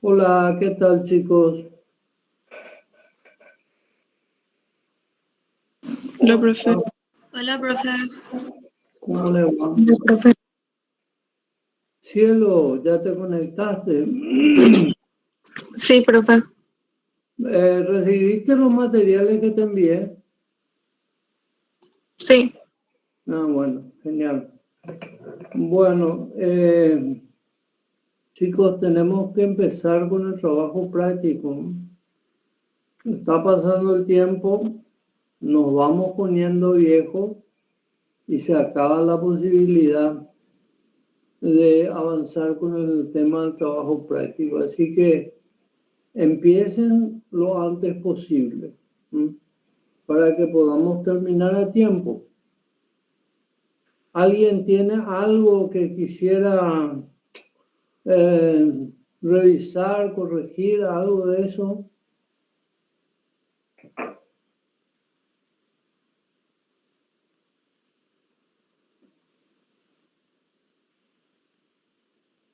Hola, ¿qué tal, chicos? Hola, profe. Hola, profe. ¿Cómo le va? Hola, profe. Cielo, ¿ya te conectaste? Sí, profe. ¿Recibiste los materiales que te envié? Sí. Ah, bueno, genial. Bueno, chicos, tenemos que empezar con el trabajo práctico. Está pasando el tiempo, nos vamos poniendo viejos y se acaba la posibilidad de avanzar con el tema del trabajo práctico. Así que empiecen lo antes posible, ¿m? Para que podamos terminar a tiempo. ¿Alguien tiene algo que quisiera revisar, corregir, algo de eso?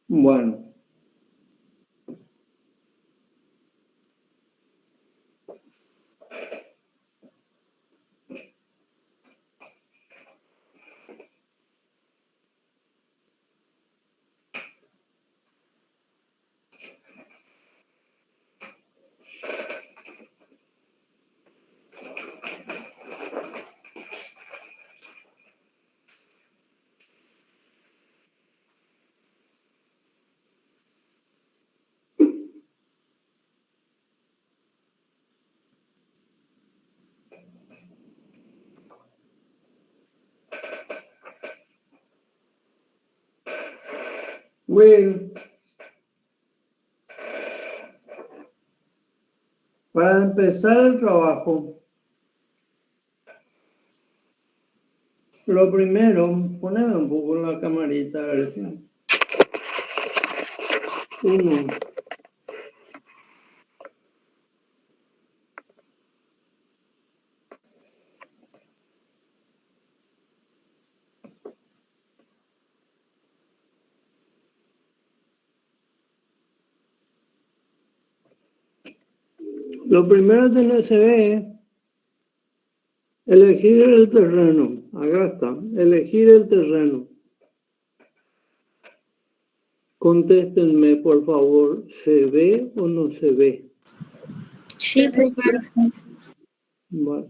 Bueno. Will, para empezar el trabajo, lo primero, poneme un poco la camarita, a ver si. Uno. Lo primero que se ve es elegir el terreno. Acá está, elegir el terreno. Contéstenme, por favor, ¿se ve o no se ve? Sí, profe. Bueno,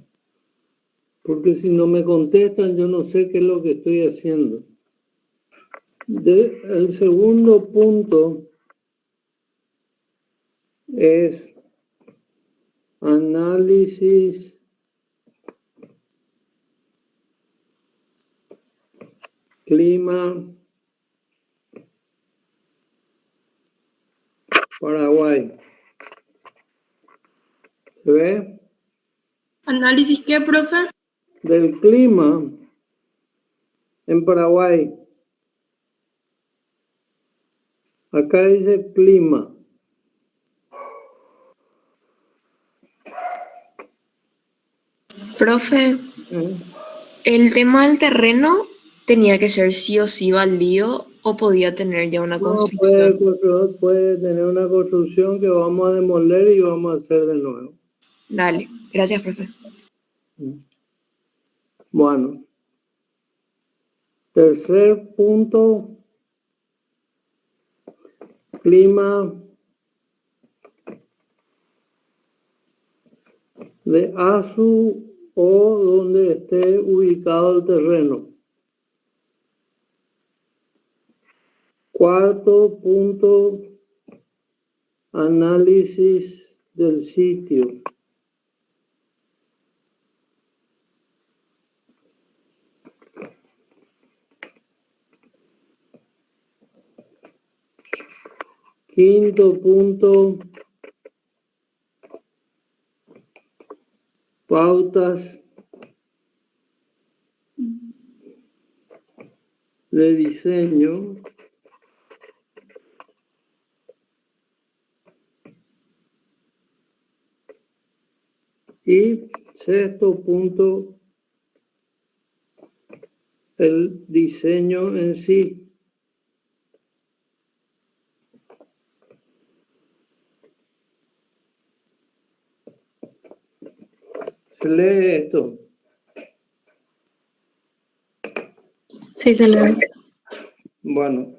porque si no me contestan, yo no sé qué es lo que estoy haciendo. El segundo punto es análisis clima Paraguay. ¿Se ve? ¿Análisis qué, profe? Del clima en Paraguay. Acá dice clima. Profe, ¿el tema del terreno tenía que ser sí o sí baldío o podía tener ya una No, construcción? puede tener una construcción que vamos a demoler y vamos a hacer de nuevo. Dale, gracias, profe. Bueno. Tercer punto, clima de ASU o donde esté ubicado el terreno. Cuarto punto, análisis del sitio. Quinto punto, pautas de diseño. Y sexto punto, el diseño en sí. ¿Se lee esto? Sí, se le ve. Bueno,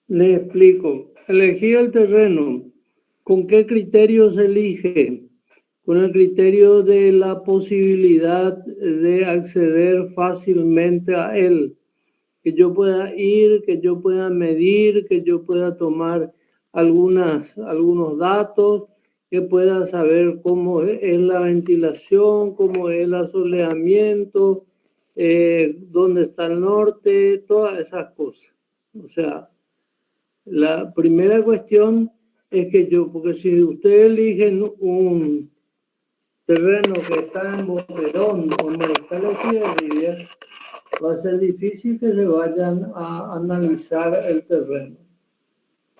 les explico. Elegir el terreno. ¿Con qué criterio se elige? Con el criterio de la posibilidad de acceder fácilmente a él. Que yo pueda ir, que yo pueda medir, que yo pueda tomar algunos datos, que pueda saber cómo es la ventilación, cómo es el asoleamiento, dónde está el norte, todas esas cosas. O sea, la primera cuestión es que porque si ustedes eligen un terreno que está en Boquerón o en Mariscal Echeverría, va a ser difícil que se vayan a analizar el terreno.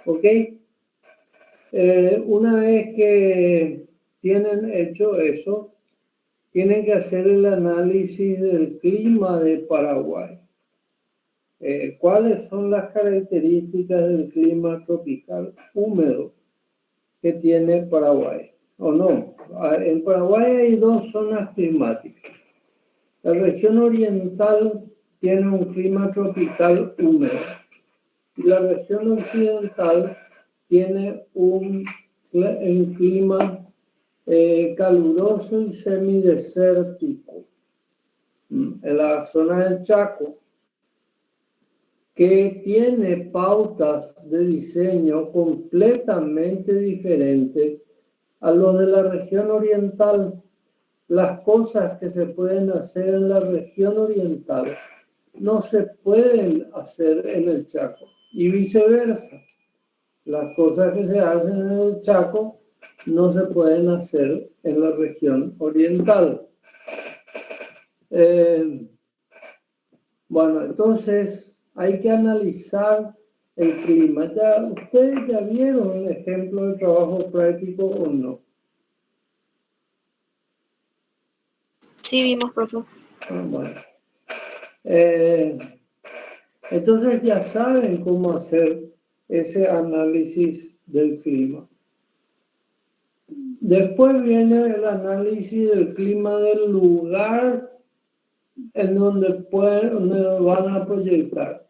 ¿Ok? Una vez que tienen hecho eso, tienen que hacer el análisis del clima de Paraguay. ¿Cuáles son las características del clima tropical húmedo que tiene Paraguay? ¿O no? En Paraguay hay dos zonas climáticas. La región oriental tiene un clima tropical húmedo y la región occidental tiene un clima caluroso y semidesértico. En la zona del Chaco, que tiene pautas de diseño completamente diferentes a los de la región oriental. Las cosas que se pueden hacer en la región oriental no se pueden hacer en el Chaco y viceversa. Las cosas que se hacen en el Chaco no se pueden hacer en la región oriental. Bueno, entonces hay que analizar el clima. ¿Ustedes ya vieron un ejemplo de trabajo práctico o no? Sí, vimos, profe. Bueno. Entonces ya saben cómo hacer ese análisis del clima. Después viene el análisis del clima del lugar en donde van a proyectar.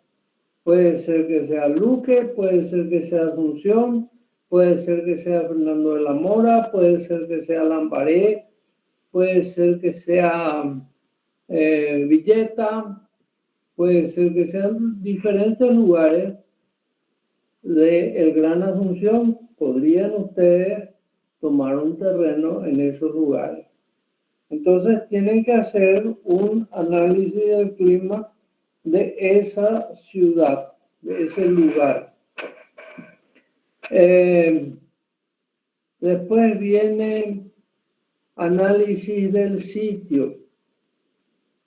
Puede ser que sea Luque, puede ser que sea Asunción, puede ser que sea Fernando de la Mora, puede ser que sea Lambaré, puede ser que sea Villeta, puede ser que sean diferentes lugares del Gran Asunción. Podrían ustedes tomar un terreno en esos lugares. Entonces tienen que hacer un análisis del clima de esa ciudad, de ese lugar. Después viene análisis del sitio.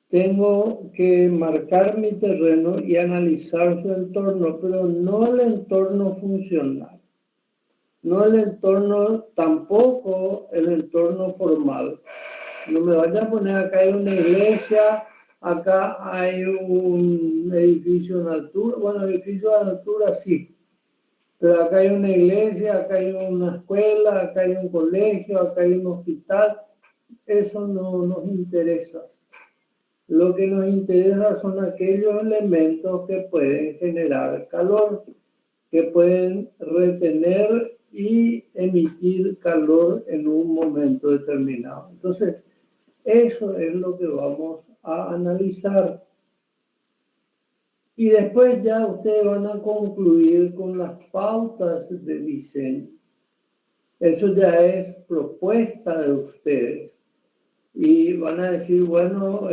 Tengo que marcar mi terreno y analizar su entorno, pero no el entorno funcional, no el entorno, tampoco el entorno formal. No me vayan a poner acá hay una iglesia, acá hay un edificio en altura, bueno, edificio en altura sí, pero acá hay una iglesia, acá hay una escuela, acá hay un colegio, acá hay un hospital. Eso no nos interesa. Lo que nos interesa son aquellos elementos que pueden generar calor, que pueden retener y emitir calor en un momento determinado. Entonces, eso es lo que vamos a analizar. Y después ya ustedes van a concluir con las pautas de diseño. Eso ya es propuesta de ustedes. Y van a decir, bueno,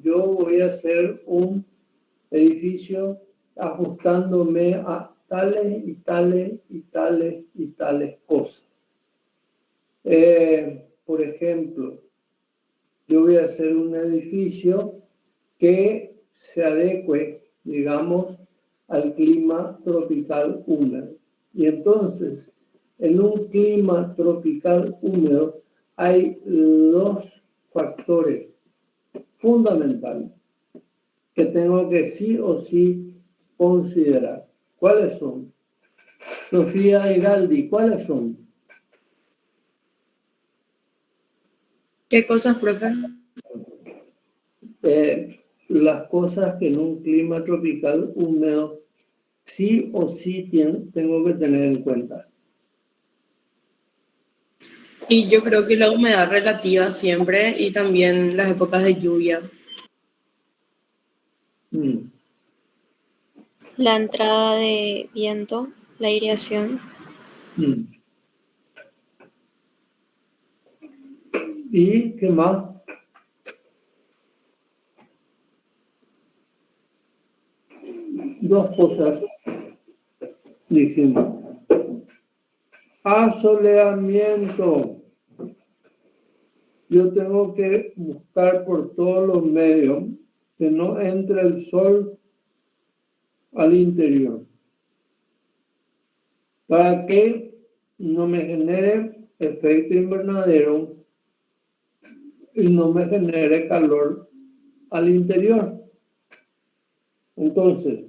yo voy a hacer un edificio ajustándome a tales y tales y tales y tales cosas. Por ejemplo, yo voy a hacer un edificio que se adecue, digamos, al clima tropical húmedo. Y entonces, en un clima tropical húmedo hay dos factores fundamentales que tengo que sí o sí considerar. ¿Cuáles son? Sofía Hiraldi, ¿cuáles son? ¿Qué cosas, profe? Las cosas que en un clima tropical húmedo sí o sí tengo que tener en cuenta. Y yo creo que la humedad relativa siempre y también las épocas de lluvia. Mm. La entrada de viento, la aireación. Mm. ¿Y qué más? Dos cosas dijimos. Asoleamiento. Yo tengo que buscar por todos los medios que no entre el sol al interior, para que no me genere efecto invernadero y no me genere calor al interior. Entonces,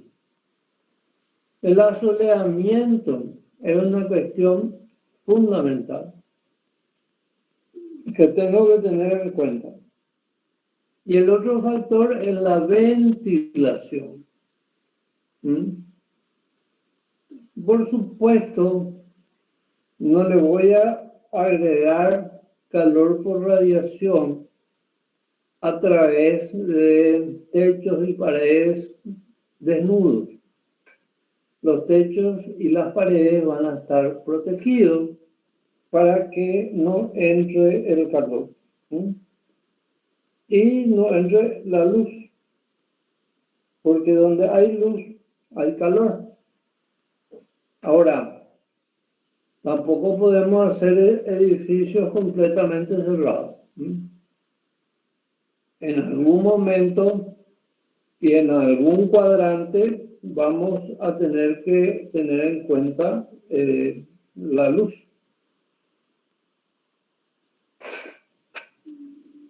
el asoleamiento es una cuestión fundamental que tengo que tener en cuenta. Y el otro factor es la ventilación. Por supuesto, no le voy a agregar calor por radiación a través de techos y paredes desnudos. Los techos y las paredes van a estar protegidos para que no entre el calor y no entre la luz, porque donde hay luz hay calor. Ahora, tampoco podemos hacer edificios completamente cerrados. En algún momento y en algún cuadrante vamos a tener que tener en cuenta la luz.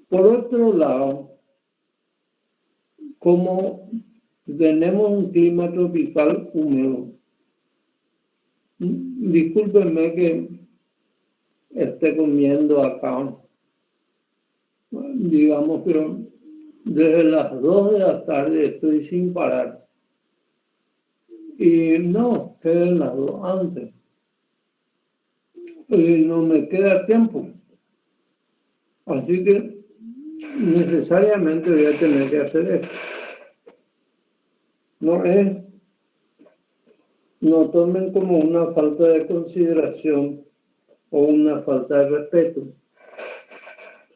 Por otro lado, como tenemos un clima tropical húmedo, discúlpenme que esté comiendo acá, digamos, pero desde las 2 de la tarde estoy sin parar. Y no, quedan las 2 antes. Y no me queda tiempo. Así que necesariamente voy a tener que hacer esto. No tomen como una falta de consideración o una falta de respeto.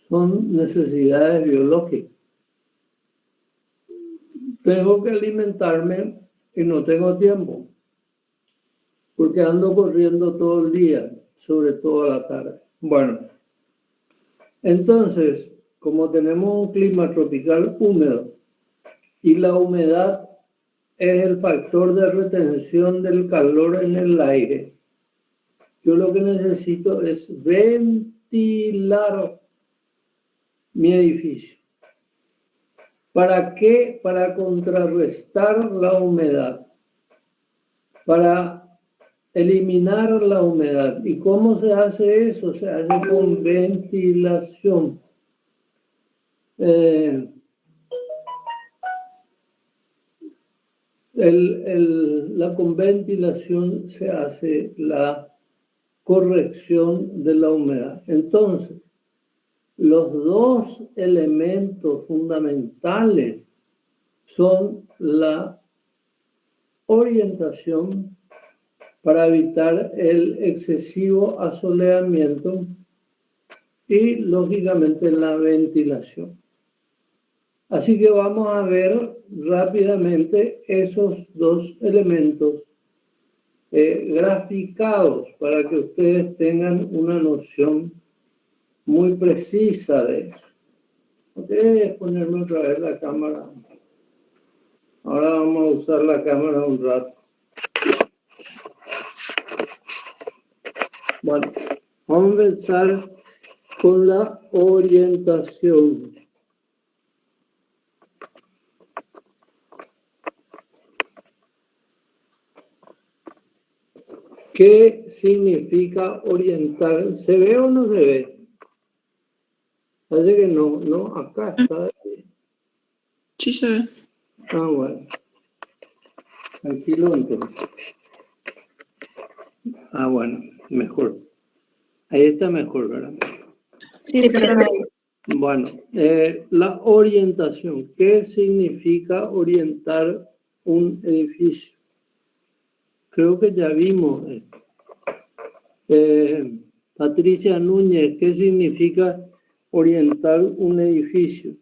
Son necesidades biológicas. Tengo que alimentarme y no tengo tiempo, porque ando corriendo todo el día, sobre todo a la tarde. Bueno, entonces, como tenemos un clima tropical húmedo y la humedad es el factor de retención del calor en el aire, yo lo que necesito es ventilar mi edificio. ¿Para qué? Para contrarrestar la humedad, para eliminar la humedad. ¿Y cómo se hace eso? Se hace con ventilación. Con ventilación se hace la corrección de la humedad. Entonces, los dos elementos fundamentales son la orientación para evitar el excesivo asoleamiento y, lógicamente, la ventilación. Así que vamos a ver rápidamente esos dos elementos graficados para que ustedes tengan una noción muy precisa de eso. Voy a ponerme otra vez la cámara. Ahora vamos a usar la cámara un rato. Bueno, vamos a empezar con la orientación. ¿Qué significa orientar? ¿Se ve o no se ve? Parece que no, acá está. Sí se ve. Ah, bueno. Tranquilo entonces. Ah, bueno, mejor. Ahí está mejor, ¿verdad? Sí, perdón. Bueno, la orientación. ¿Qué significa orientar un edificio? Creo que ya vimos esto. Patricia Núñez, ¿qué significa orientar un edificio?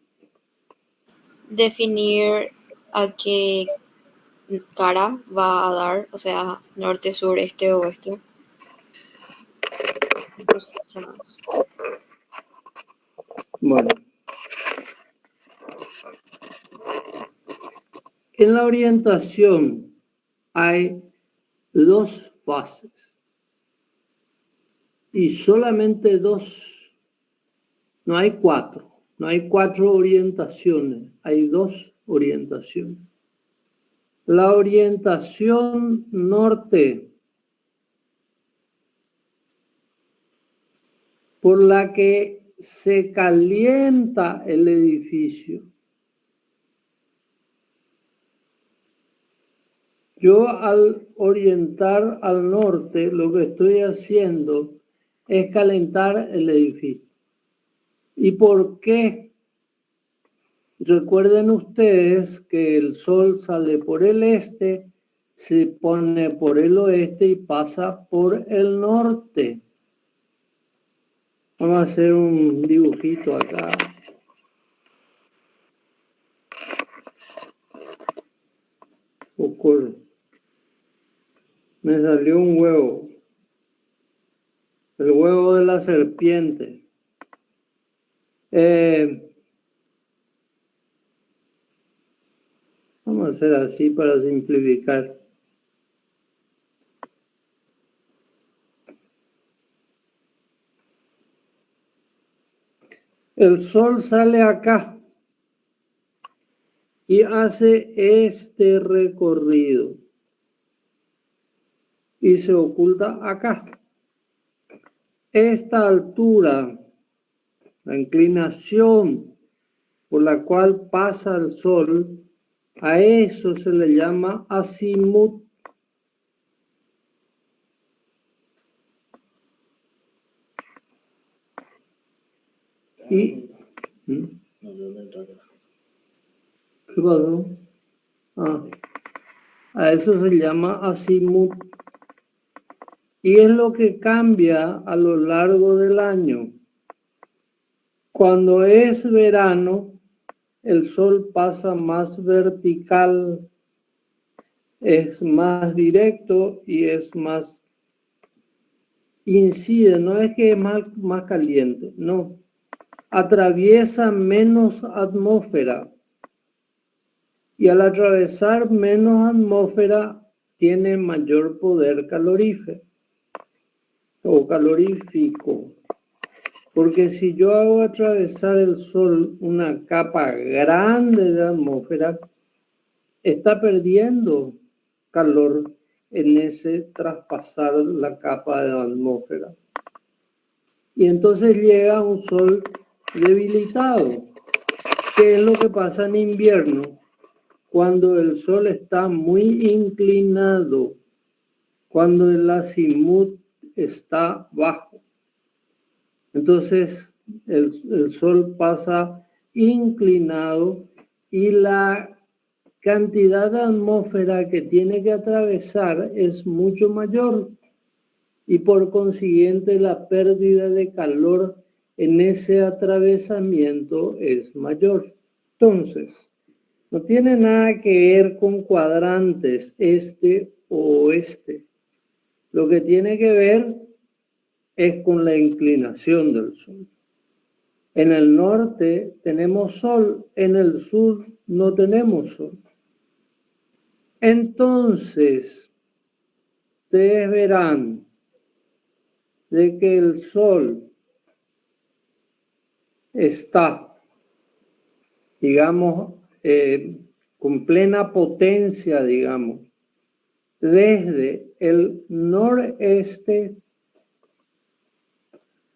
Definir a qué cara va a dar, o sea, norte, sur, este, oeste. Dos fachadas. Bueno, en la orientación hay dos fases y solamente dos, no hay cuatro, no hay cuatro orientaciones, hay dos orientaciones. La orientación norte, por la que se calienta el edificio. Yo al orientar al norte, lo que estoy haciendo es calentar el edificio. ¿Y por qué? Recuerden ustedes que el sol sale por el este, se pone por el oeste y pasa por el norte. Vamos a hacer un dibujito acá. Me salió un huevo. El huevo de la serpiente. Vamos a hacer así para simplificar. El sol sale acá y hace este recorrido y se oculta acá. Esta altura, la inclinación por la cual pasa el sol, a eso se le llama azimut. Y, ¿qué pasó? A eso se llama azimut. Y es lo que cambia a lo largo del año. Cuando es verano, el sol pasa más vertical, es más directo y es más incide, no es que es más caliente, no. Atraviesa menos atmósfera y al atravesar menos atmósfera tiene mayor poder calorífero o calorífico. Porque si yo hago atravesar el sol una capa grande de atmósfera, está perdiendo calor en ese traspasar la capa de atmósfera. Y entonces llega un sol debilitado. ¿Qué es lo que pasa en invierno? Cuando el sol está muy inclinado, cuando el azimut está bajo. Entonces el sol pasa inclinado y la cantidad de atmósfera que tiene que atravesar es mucho mayor y por consiguiente la pérdida de calor en ese atravesamiento es mayor. Entonces, no tiene nada que ver con cuadrantes este o oeste. Lo que tiene que ver es con la inclinación del sol. En el norte tenemos sol, en el sur no tenemos sol. Entonces, ustedes verán de que el sol está, digamos, con plena potencia, digamos, desde el noreste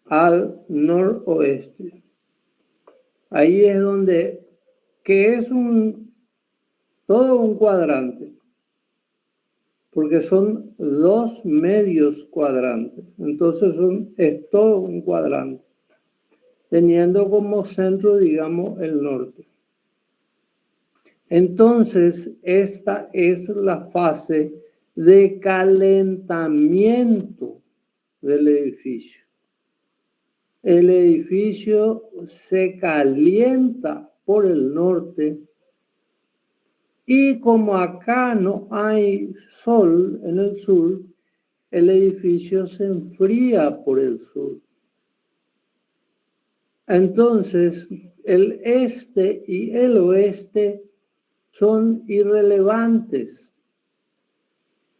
al noroeste. Ahí es donde, que es todo un cuadrante, porque son dos medios cuadrantes. Entonces es todo un cuadrante, teniendo como centro, digamos, el norte. Entonces, esta es la fase de calentamiento del edificio. El edificio se calienta por el norte y como acá no hay sol en el sur, el edificio se enfría por el sur. Entonces, el este y el oeste son irrelevantes.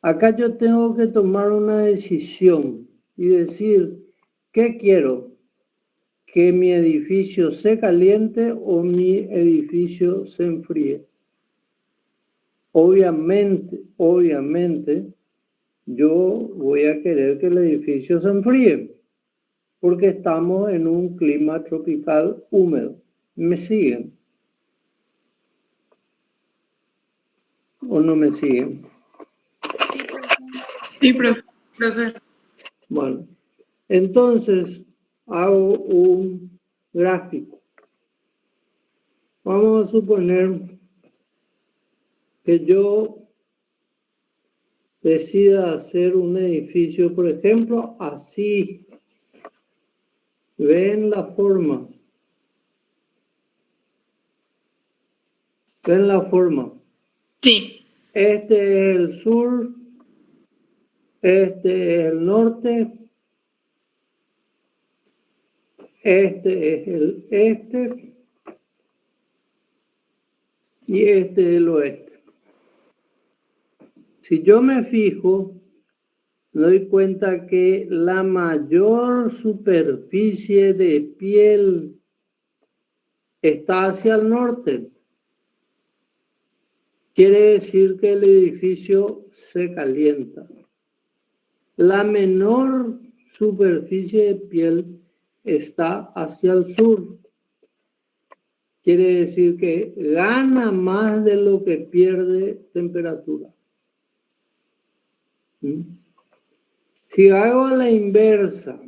Acá yo tengo que tomar una decisión y decir, ¿qué quiero? ¿Que mi edificio se caliente o mi edificio se enfríe? Obviamente, yo voy a querer que el edificio se enfríe, porque estamos en un clima tropical húmedo. ¿Me siguen? ¿O no me siguen? Sí, profe. Bueno, entonces hago un gráfico. Vamos a suponer que yo decida hacer un edificio, por ejemplo, así. ¿Ven la forma? ¿Ven la forma? Sí. Este es el sur, este es el norte, este es el este y este es el oeste. Si yo me fijo, me doy cuenta que la mayor superficie de piel está hacia el norte. Quiere decir que el edificio se calienta. La menor superficie de piel está hacia el sur. Quiere decir que gana más de lo que pierde temperatura. ¿Mm? Si hago la inversa,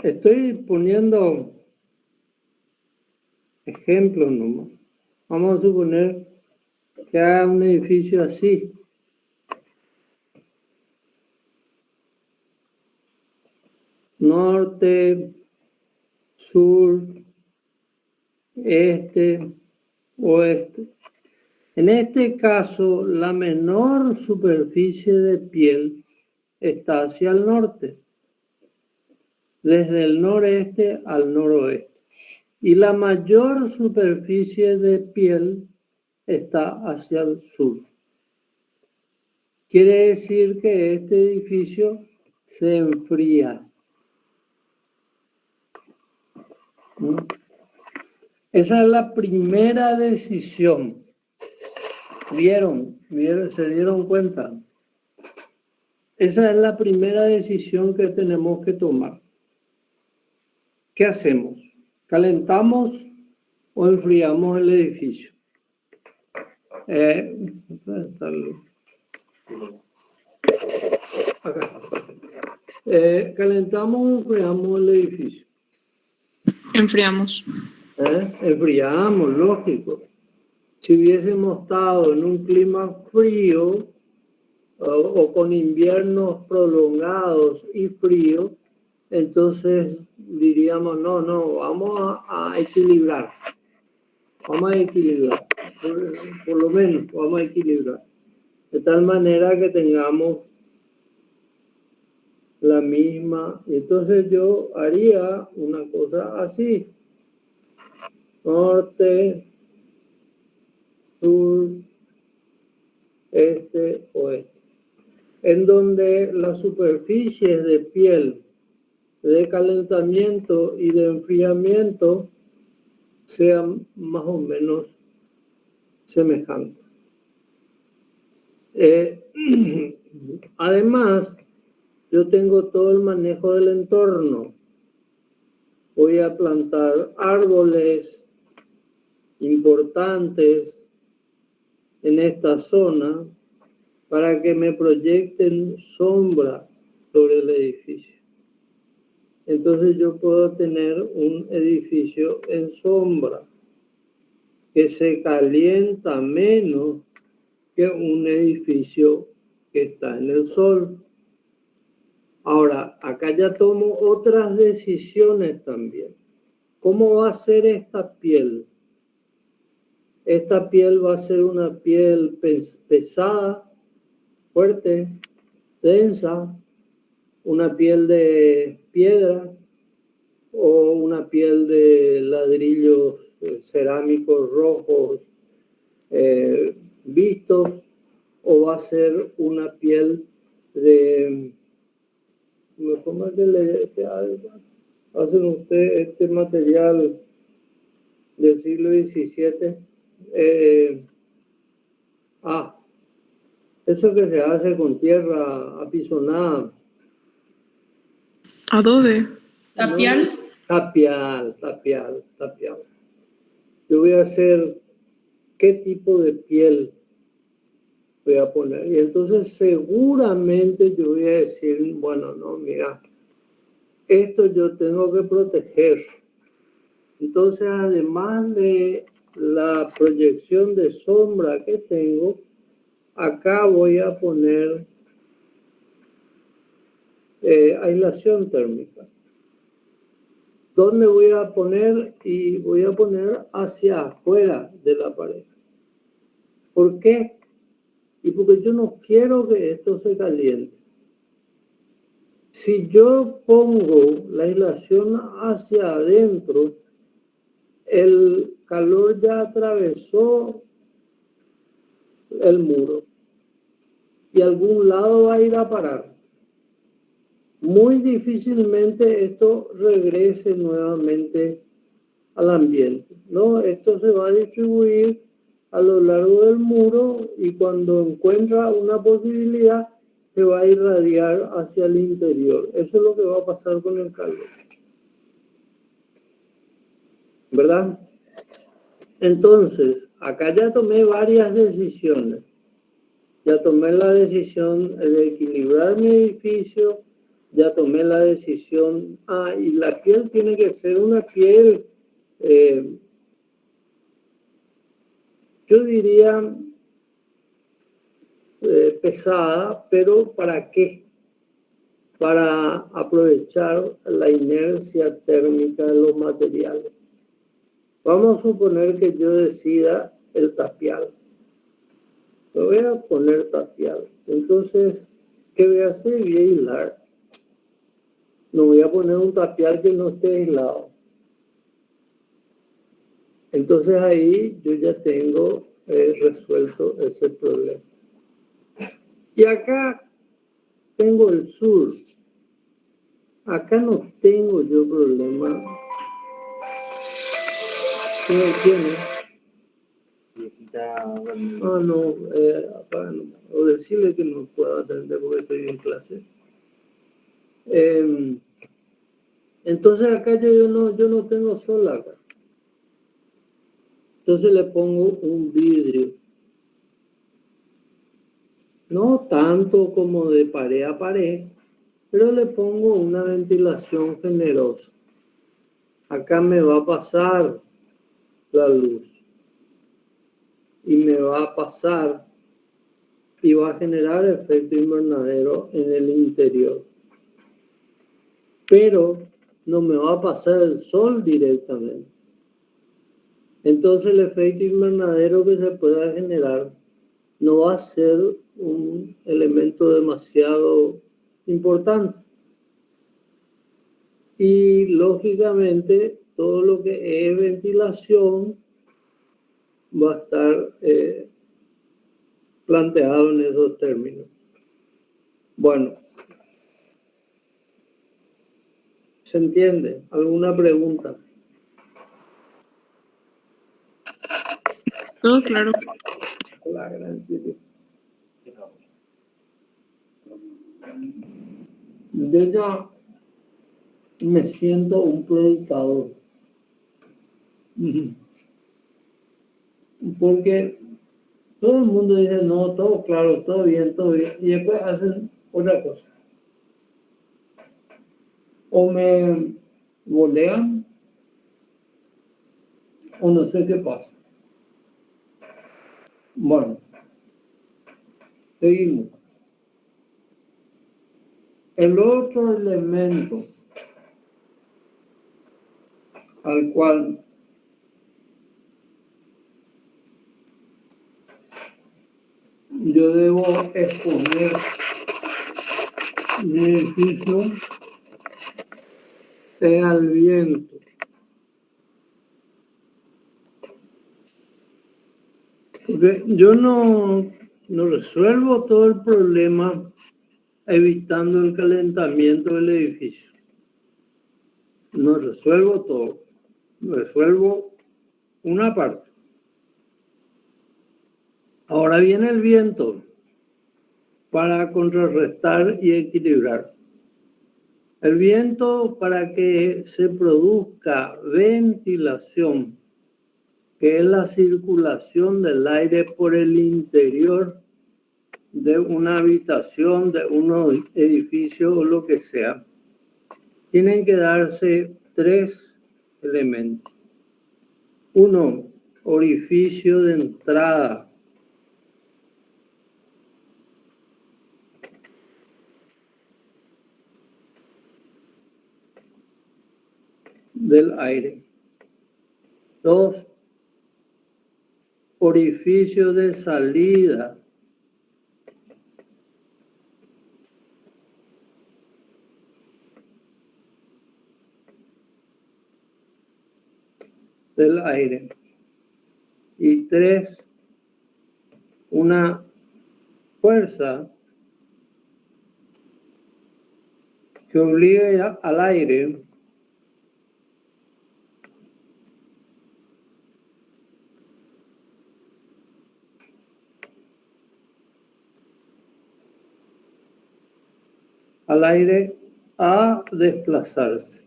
estoy poniendo ejemplos nomás. Vamos a suponer que haga un edificio así. Norte, sur, este, oeste. En este caso, la menor superficie de piel está hacia el norte, desde el noreste al noroeste. Y la mayor superficie de piel está hacia el sur. Quiere decir que este edificio se enfría. ¿Mm? Esa es la primera decisión. ¿Vieron? ¿Se dieron cuenta? Esa es la primera decisión que tenemos que tomar. ¿Qué hacemos? ¿Calentamos o enfriamos el edificio? Acá. ¿Calentamos o enfriamos el edificio? Enfriamos. Enfriamos, lógico. Si hubiésemos estado en un clima frío o con inviernos prolongados y fríos, entonces diríamos, no, vamos a equilibrar. Vamos a equilibrar. Por lo menos vamos a equilibrar. De tal manera que tengamos la misma. Entonces yo haría una cosa así. Norte, sur, este, oeste. En donde las superficies de piel de calentamiento y de enfriamiento sean más o menos semejantes. Además, yo tengo todo el manejo del entorno. Voy a plantar árboles importantes en esta zona para que me proyecten sombra sobre el edificio. Entonces yo puedo tener un edificio en sombra que se calienta menos que un edificio que está en el sol. Ahora, acá ya tomo otras decisiones también. ¿Cómo va a ser esta piel? Esta piel va a ser una piel pesada, fuerte, densa, una piel de piedra o una piel de ladrillos cerámicos rojos vistos, o va a ser una piel de... ¿Cómo es que hacen ustedes este material del siglo XVII? Eso que se hace con tierra apisonada. Adobe. Tapial. No, tapial. Yo voy a hacer qué tipo de piel voy a poner. Y entonces seguramente yo voy a decir, bueno, no, mira, esto yo tengo que proteger. Entonces, además de la proyección de sombra que tengo, acá voy a poner aislación térmica. ¿Dónde voy a poner? Y voy a poner hacia afuera de la pared. ¿Por qué? Y porque yo no quiero que esto se caliente. Si yo pongo la aislación hacia adentro, el calor ya atravesó el muro y a algún lado va a ir a parar. Muy difícilmente esto regrese nuevamente al ambiente, ¿no? Esto se va a distribuir a lo largo del muro y cuando encuentra una posibilidad se va a irradiar hacia el interior. Eso es lo que va a pasar con el calor, ¿verdad? Entonces, acá ya tomé varias decisiones. Ya tomé la decisión de equilibrar mi edificio, ya tomé la decisión, y la piel tiene que ser una piel, yo diría, pesada, pero ¿para qué? Para aprovechar la inercia térmica de los materiales. Vamos a suponer que yo decida el tapial. Lo voy a poner tapial. Entonces, ¿qué voy a hacer? Voy a aislar. No voy a poner un tapial que no esté aislado. Entonces ahí yo ya tengo resuelto ese problema. Y acá tengo el sur. Acá no tengo yo problema. ¿Quién es? No, apaga nomás. O decirle que no puedo atender porque estoy en clase. Entonces acá yo no tengo sol acá. Entonces le pongo un vidrio. No tanto como de pared a pared, pero le pongo una ventilación generosa. Acá me va a pasar la luz. Y me va a pasar y va a generar efecto invernadero en el interior. Pero no me va a pasar el sol directamente. Entonces el efecto invernadero que se pueda generar no va a ser un elemento demasiado importante. Y lógicamente todo lo que es ventilación va a estar planteado en esos términos. Bueno, ¿se entiende? ¿Alguna pregunta? Todo claro. La gran serie. yo ya me siento un predicador. Porque todo el mundo dice, no, todo claro, todo bien, y después hacen otra cosa. O me bolean, o no sé qué pasa. Bueno, seguimos. El otro elemento al cual yo debo exponer mi edificio es al viento. Porque yo no resuelvo todo el problema evitando el calentamiento del edificio. No resuelvo todo, resuelvo una parte. Ahora viene el viento para contrarrestar y equilibrar. El viento, para que se produzca ventilación, que es la circulación del aire por el interior de una habitación, de un edificio o lo que sea, tienen que darse 3 elementos. 1, orificio de entrada. Del aire. 2, orificio de salida. Del aire. Y 3, una fuerza que obligue al aire a desplazarse.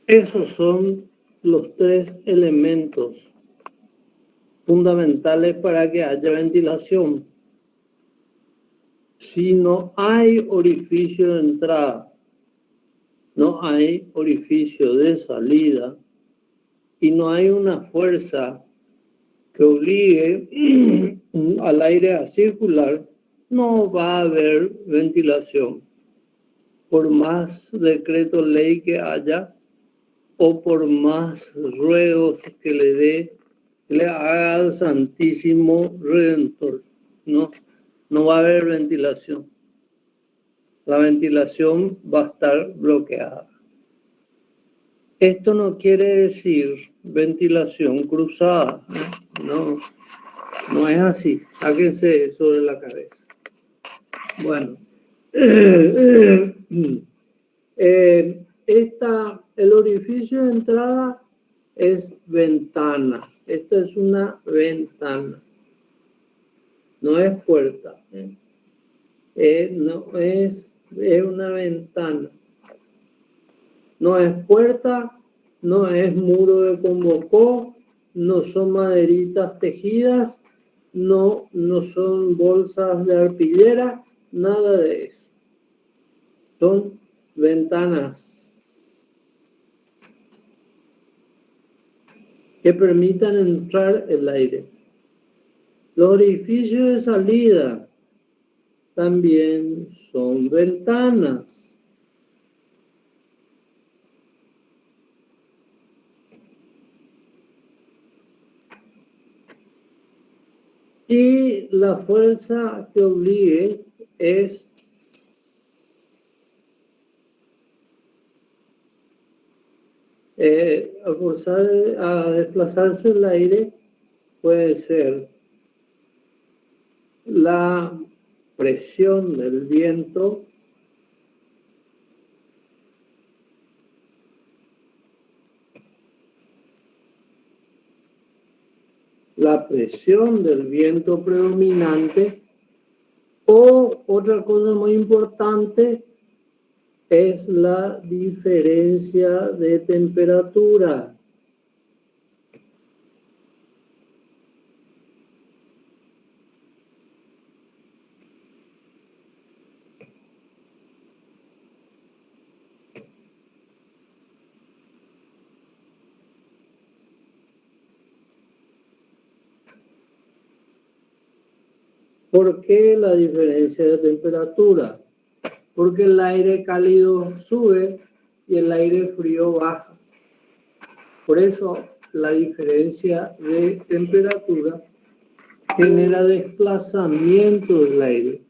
Esos son los 3 elementos fundamentales para que haya ventilación. Si no hay orificio de entrada, no hay orificio de salida y no hay una fuerza que obligue al aire a circular, no va a haber ventilación. Por más decreto ley que haya o por más ruegos que le haga al Santísimo Redentor, no va a haber ventilación. La ventilación va a estar bloqueada. Esto no quiere decir ventilación cruzada, no es así. Sáquense eso de la cabeza. Bueno, el orificio de entrada es ventana. Esta es una ventana, no es puerta. No es una ventana. No es puerta, no es muro de Convocó, no son maderitas tejidas, no son bolsas de arpillera, nada de eso. Son ventanas que permitan entrar el aire. Los orificios de salida también son ventanas. Y la fuerza que obligue es a desplazarse el aire, puede ser la presión del viento, la presión del viento predominante, o otra cosa muy importante es la diferencia de temperatura. ¿Por qué la diferencia de temperatura? Porque el aire cálido sube y el aire frío baja. Por eso la diferencia de temperatura genera desplazamiento del aire.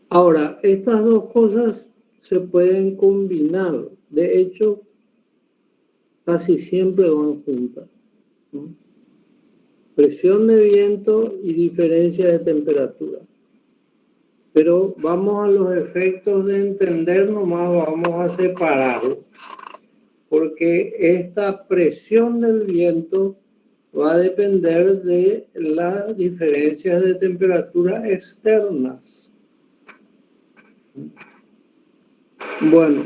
Ahora, estas dos cosas se pueden combinar. De hecho, casi siempre van juntas. Presión de viento y diferencia de temperatura. Pero vamos a los efectos de entender, nomás vamos a separarlos. Porque esta presión del viento va a depender de las diferencias de temperatura externas. Bueno,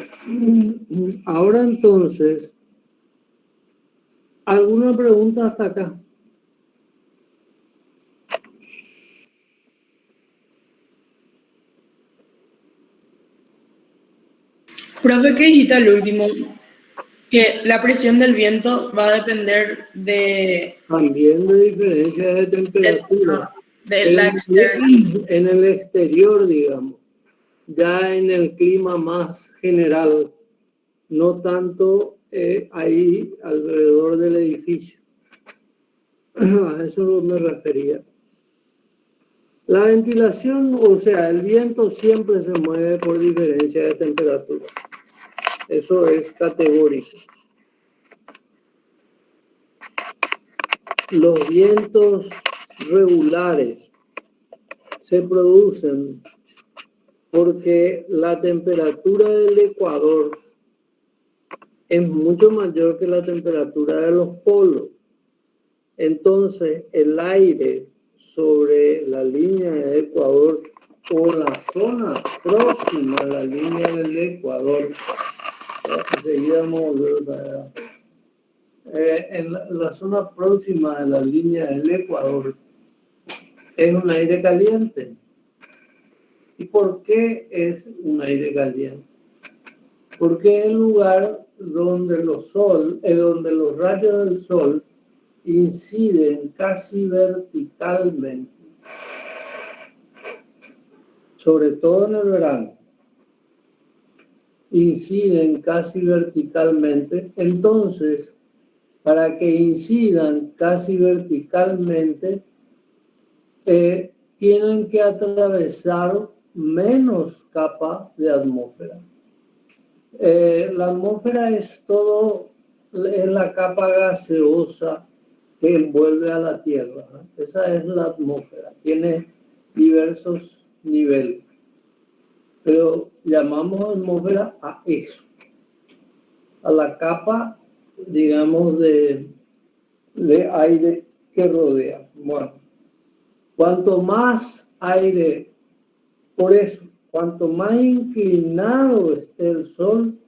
ahora entonces, ¿alguna pregunta hasta acá? Profe, ¿qué dijiste al último? Que la presión del viento va a depender de... También de diferencias de temperatura. de la externa. En el exterior, digamos. Ya en el clima más general, no tanto ahí alrededor del edificio. A eso me refería. La ventilación, o sea, el viento siempre se mueve por diferencia de temperatura. Eso es categórico. Los vientos regulares se producen porque la temperatura del ecuador es mucho mayor que la temperatura de los polos. Entonces, el aire sobre la línea del ecuador o la zona próxima a la línea del ecuador, enseguida vamos a volver para en la zona próxima a la línea del ecuador es un aire caliente. ¿Y por qué es un aire caliente? Porque es el lugar donde donde los rayos del sol inciden casi verticalmente, sobre todo en el verano, inciden casi verticalmente. Entonces, para que incidan casi verticalmente, tienen que atravesar menos capas de atmósfera. La atmósfera es la capa gaseosa que envuelve a la Tierra, ¿no? Esa es la atmósfera, tiene diversos niveles, pero llamamos atmósfera a eso, a la capa, digamos, de aire que rodea. Bueno, cuanto más aire, por eso, cuanto más inclinado esté el Sol,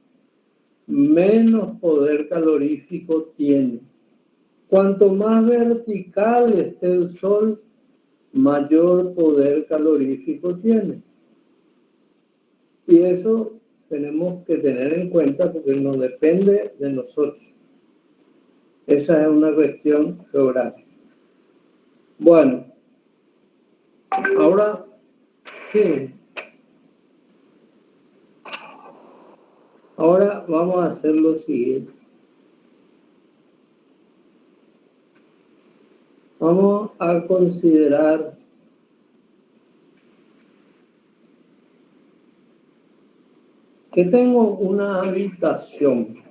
menos poder calorífico tiene. Cuanto más vertical esté el Sol, mayor poder calorífico tiene. Y eso tenemos que tener en cuenta porque no depende de nosotros. Esa es una cuestión geográfica. Bueno, ahora, sí. Ahora vamos a hacer lo siguiente. Vamos a considerar que tengo una habitación.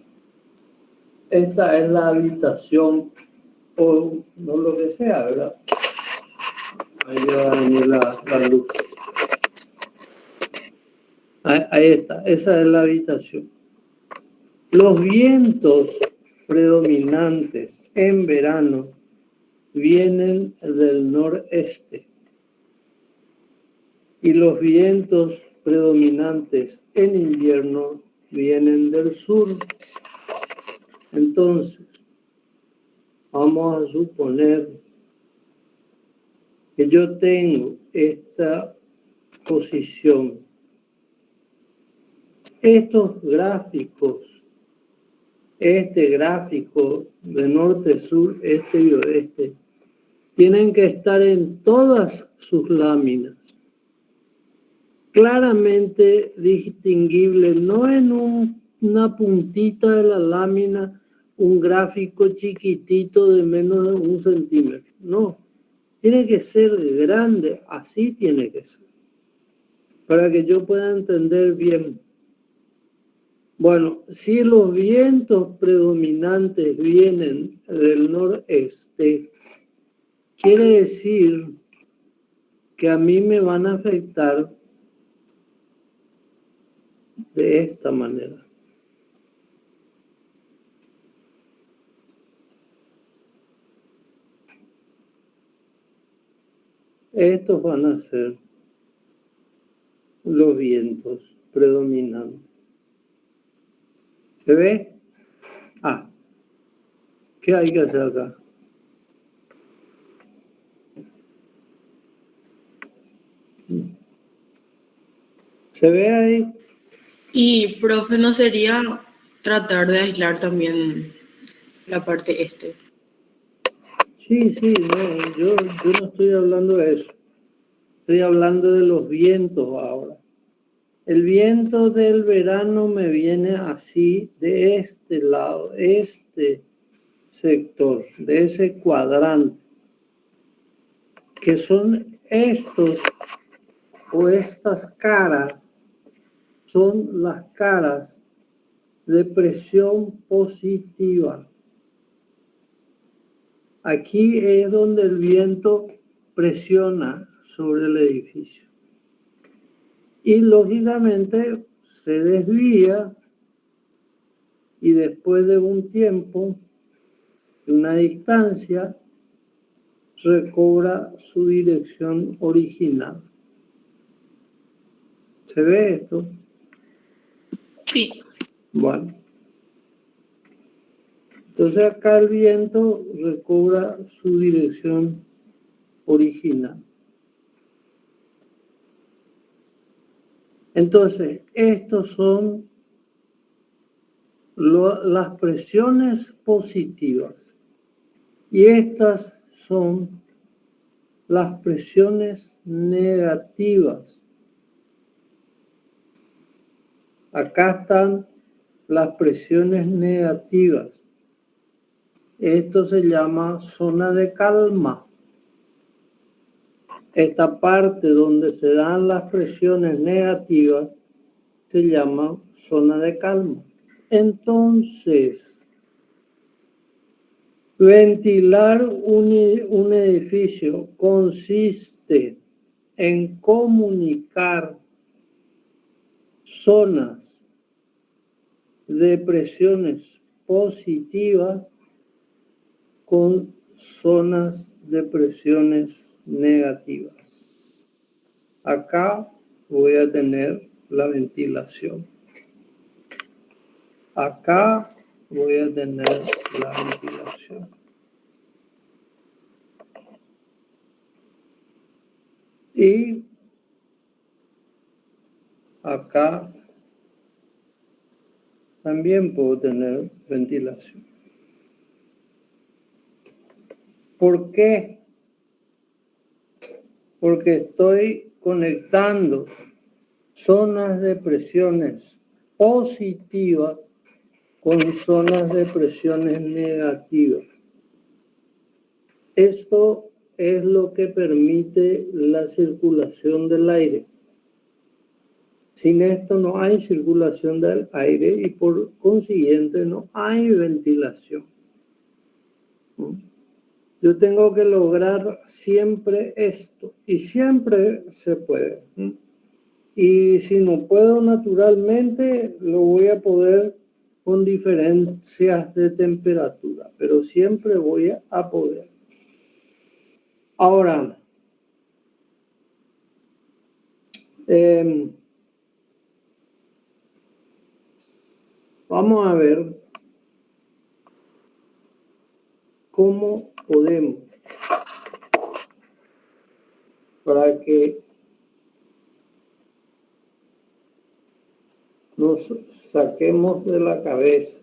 Esta es la habitación, o no lo que sea, ¿verdad? Ahí va a venir la luz. Ahí está, esa es la habitación. Los vientos predominantes en verano vienen del noreste y los vientos predominantes en invierno vienen del sur. Entonces, vamos a suponer que yo tengo esta posición. Estos gráficos, este gráfico de norte, sur, este y oeste, tienen que estar en todas sus láminas, claramente distinguible, no en una puntita de la lámina, un gráfico chiquitito de menos de 1 centímetro. No, tiene que ser grande, así tiene que ser, para que yo pueda entender bien. Bueno, si los vientos predominantes vienen del noreste, quiere decir que a mí me van a afectar de esta manera. Estos van a ser los vientos predominantes. ¿Se ve? Ah, ¿qué hay que hacer acá? ¿Se ve ahí? Y, profe, ¿no sería tratar de aislar también la parte este? Sí, no, yo no estoy hablando de eso. Estoy hablando de los vientos ahora. El viento del verano me viene así, de este lado, este sector, de ese cuadrante, que son estos o estas caras, son las caras de presión positiva. Aquí es donde el viento presiona sobre el edificio. Y lógicamente se desvía y después de un tiempo, de una distancia, recobra su dirección original. ¿Se ve esto? Sí. Bueno. Entonces acá el viento recobra su dirección original. Entonces, estos son las presiones positivas y estas son las presiones negativas. Acá están las presiones negativas. Esto se llama zona de calma. Esta parte donde se dan las presiones negativas se llama zona de calma. Entonces, ventilar un edificio consiste en comunicar zonas de presiones positivas con zonas de presiones negativas. Acá voy a tener la ventilación. Acá voy a tener la ventilación. Y acá también puedo tener ventilación. ¿Por qué? Porque estoy conectando zonas de presiones positivas con zonas de presiones negativas. Esto es lo que permite la circulación del aire. Sin esto no hay circulación del aire y por consiguiente no hay ventilación. Yo tengo que lograr siempre esto y siempre se puede. Y si no puedo naturalmente, lo voy a poder con diferencias de temperatura, pero siempre voy a poder. Ahora, vamos a ver cómo podemos para que nos saquemos de la cabeza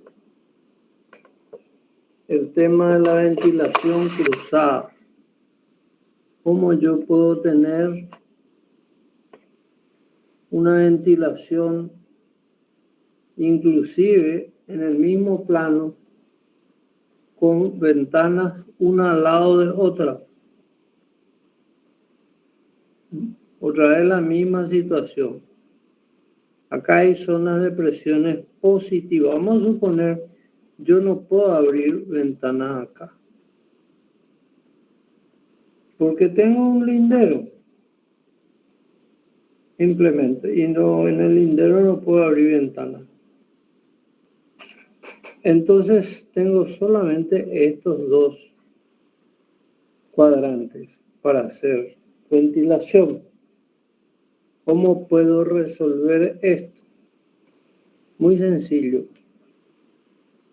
el tema de la ventilación cruzada. ¿Cómo yo puedo tener una ventilación inclusive en el mismo plano con ventanas una al lado de otra? Otra vez la misma situación. Acá hay zonas de presiones positivas. Vamos a suponer, yo no puedo abrir ventanas acá, porque tengo un lindero, simplemente, y no, en el lindero no puedo abrir ventanas. Entonces tengo solamente estos dos cuadrantes para hacer ventilación. ¿Cómo puedo resolver esto? Muy sencillo.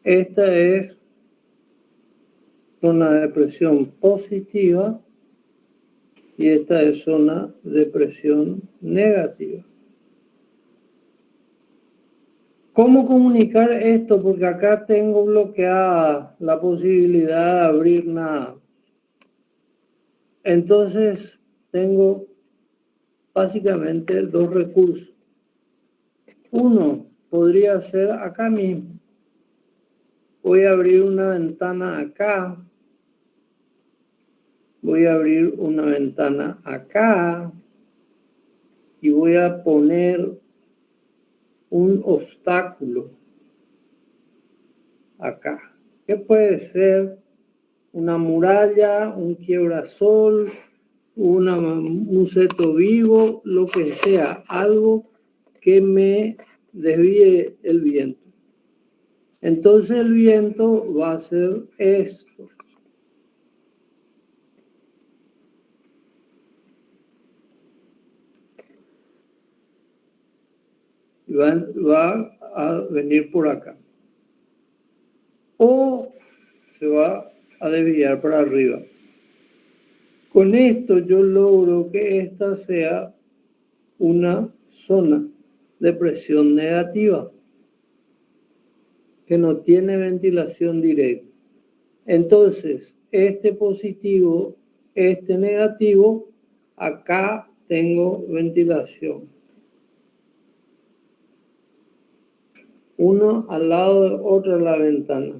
Esta es zona de presión positiva y esta es zona de presión negativa. ¿Cómo comunicar esto? Porque acá tengo bloqueada la posibilidad de abrir nada. Entonces tengo básicamente dos recursos. Uno podría ser acá mismo. Voy a abrir una ventana acá. Voy a abrir una ventana acá. Y voy a poner un obstáculo acá. ¿Qué puede ser? Una muralla, un quiebrasol, un seto vivo, lo que sea, algo que me desvíe el viento. Entonces el viento va a ser esto. Y va a venir por acá. O se va a desviar para arriba. Con esto yo logro que esta sea una zona de presión negativa que no tiene ventilación directa. Entonces, este positivo, este negativo, acá tengo ventilación. Uno al lado de otro de la ventana.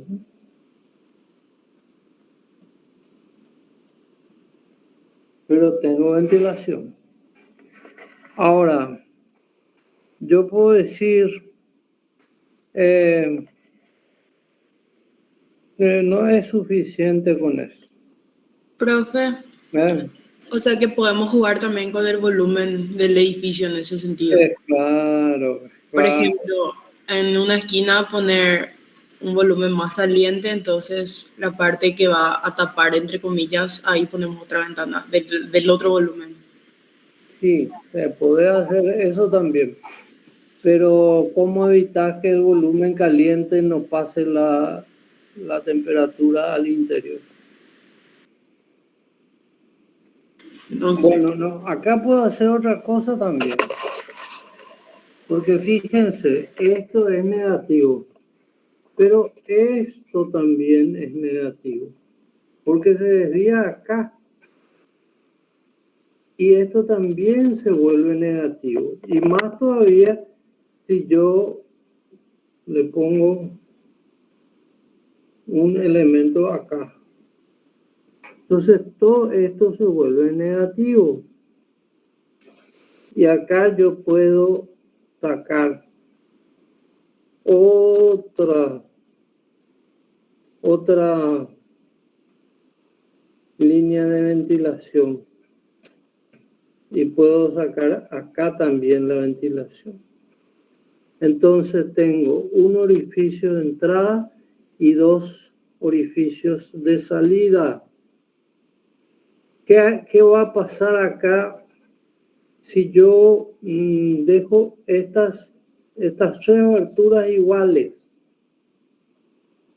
Pero tengo ventilación. Ahora, yo puedo decir que no es suficiente con eso. Profe, o sea que podemos jugar también con el volumen del edificio en ese sentido. Claro. Por ejemplo, en una esquina poner un volumen más saliente, entonces la parte que va a tapar, entre comillas, ahí ponemos otra ventana del otro volumen. Sí, se puede hacer eso también. Pero ¿cómo evitar que el volumen caliente no pase la temperatura al interior? Entonces, Bueno, no, acá puedo hacer otra cosa también. Porque fíjense, esto es negativo. Pero esto también es negativo. Porque se desvía acá. Y esto también se vuelve negativo. Y más todavía si yo le pongo un elemento acá. Entonces todo esto se vuelve negativo. Y acá yo puedo sacar otra línea de ventilación. y puedo sacar acá también la ventilación. Entonces tengo un orificio de entrada y 2 orificios de salida. ¿Qué va a pasar acá si yo dejo estas 3 aberturas iguales?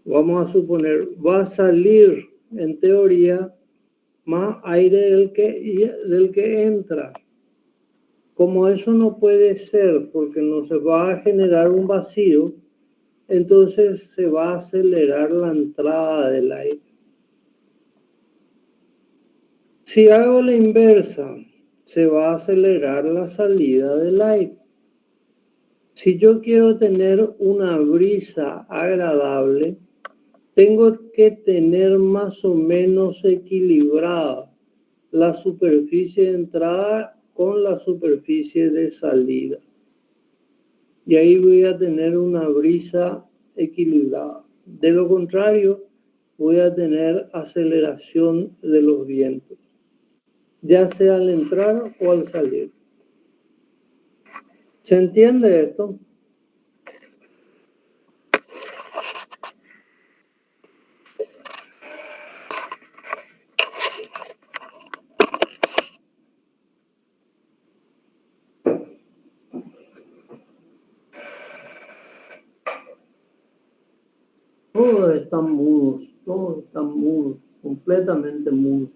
Vamos a suponer, va a salir en teoría más aire del que entra. Como eso no puede ser porque no se va a generar un vacío, entonces se va a acelerar la entrada del aire. Si hago la inversa, se va a acelerar la salida del aire. Si yo quiero tener una brisa agradable, tengo que tener más o menos equilibrada la superficie de entrada con la superficie de salida. Y ahí voy a tener una brisa equilibrada. De lo contrario, voy a tener aceleración de los vientos, ya sea al entrar o al salir. ¿Se entiende esto? Todos están mudos, completamente mudos.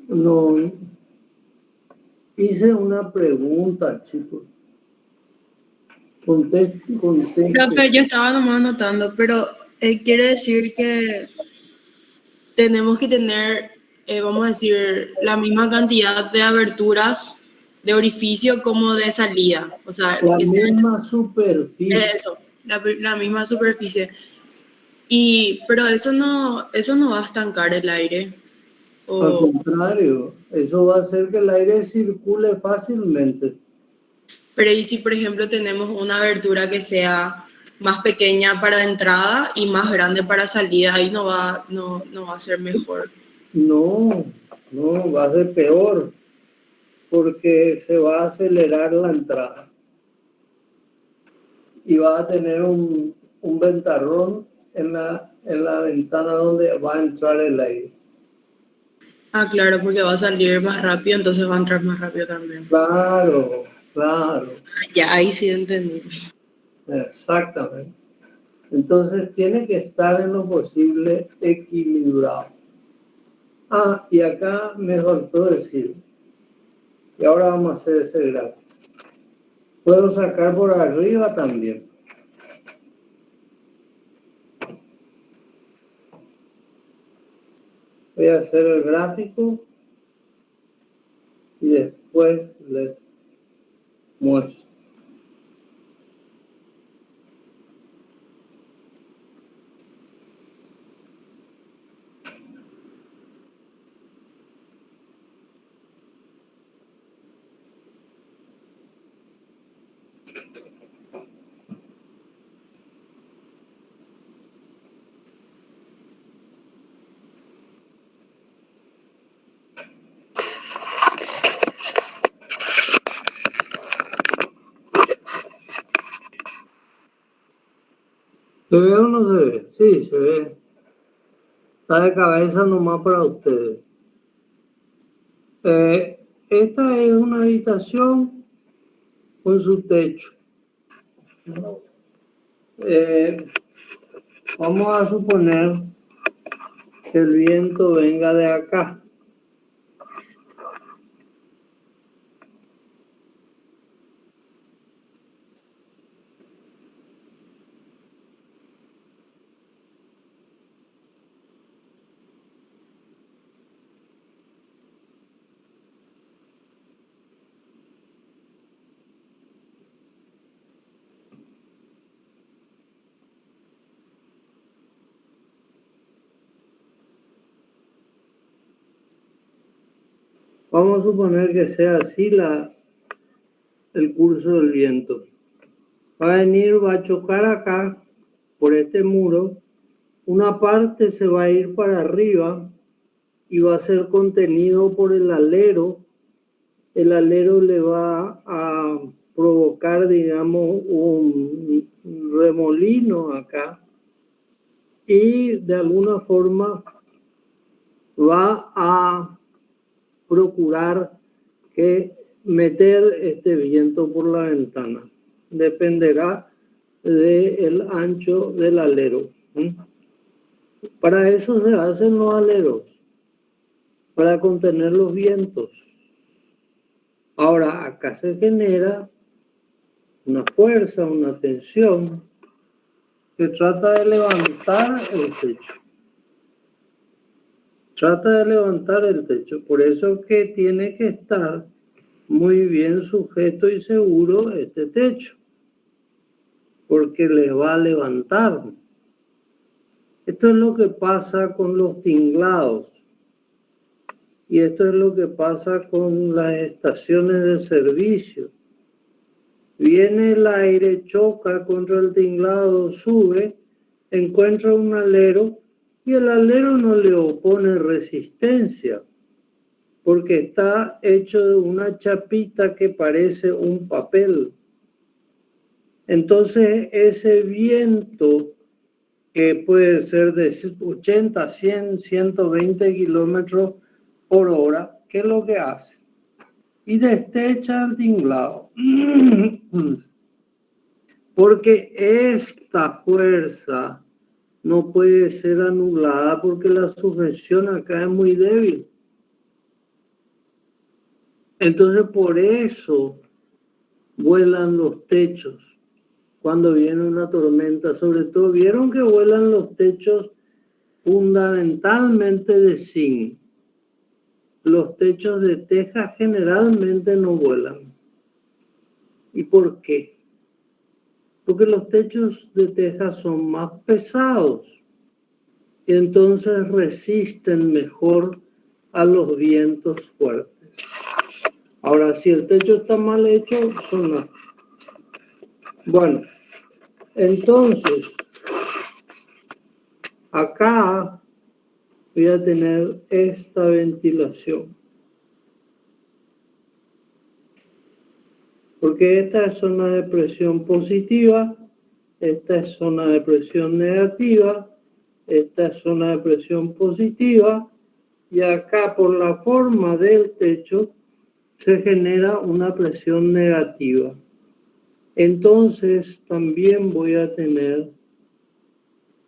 No, hice una pregunta, chicos. Contesto. Profe, yo estaba nomás anotando, pero quiere decir que tenemos que tener, vamos a decir, la misma cantidad de aberturas de orificio como de salida. O sea, La misma superficie. eso, la misma superficie. Pero eso no va a estancar el aire. Al contrario, eso va a hacer que el aire circule fácilmente. Pero ¿y si, por ejemplo, tenemos una abertura que sea más pequeña para entrada y más grande para salida? Ahí no va a ser mejor. No, va a ser peor, porque se va a acelerar la entrada. Y va a tener un ventarrón en la ventana donde va a entrar el aire. Ah, claro, porque va a salir más rápido, entonces va a entrar más rápido también. Claro. Ya, ahí sí entendí. Exactamente. Entonces tiene que estar en lo posible equilibrado. Ah, y acá me faltó decir, y ahora vamos a hacer ese gráfico. Puedo sacar por arriba también. Voy a hacer el gráfico y después les muestro. ¿Se ve o no se ve? Sí, se ve. Está de cabeza nomás para ustedes. Esta es una habitación con su techo. Vamos a suponer que el viento venga de acá. Vamos a suponer que sea así el curso del viento. Va a venir, va a chocar acá, por este muro. Una parte se va a ir para arriba y va a ser contenido por el alero le va a provocar, digamos, un remolino acá y de alguna forma va a procurar que meter este viento por la ventana. Dependerá del ancho del alero. Para eso se hacen los aleros, para contener los vientos. Ahora, acá se genera una fuerza, una tensión que trata de levantar el techo. Trata de levantar el techo. Por eso que tiene que estar muy bien sujeto y seguro este techo, porque les va a levantar. Esto es lo que pasa con los tinglados. Y esto es lo que pasa con las estaciones de servicio. Viene el aire, choca contra el tinglado, sube, encuentra un alero y el alero no le opone resistencia porque está hecho de una chapita que parece un papel. Entonces ese viento que puede ser de 80, 100, 120 kilómetros por hora, ¿qué es lo que hace? Y destecha el tinglado. Porque esta fuerza no puede ser anulada porque la sujeción acá es muy débil. Entonces por eso vuelan los techos cuando viene una tormenta. Sobre todo, vieron que vuelan los techos fundamentalmente de zinc. Los techos de teja generalmente no vuelan. ¿Y por qué? Porque los techos de teja son más pesados y entonces resisten mejor a los vientos fuertes. Ahora, si el techo está mal hecho, son más. Bueno, entonces, acá voy a tener esta ventilación. Porque esta es zona de presión positiva, esta es zona de presión negativa, esta es zona de presión positiva, y acá por la forma del techo se genera una presión negativa. Entonces también voy a tener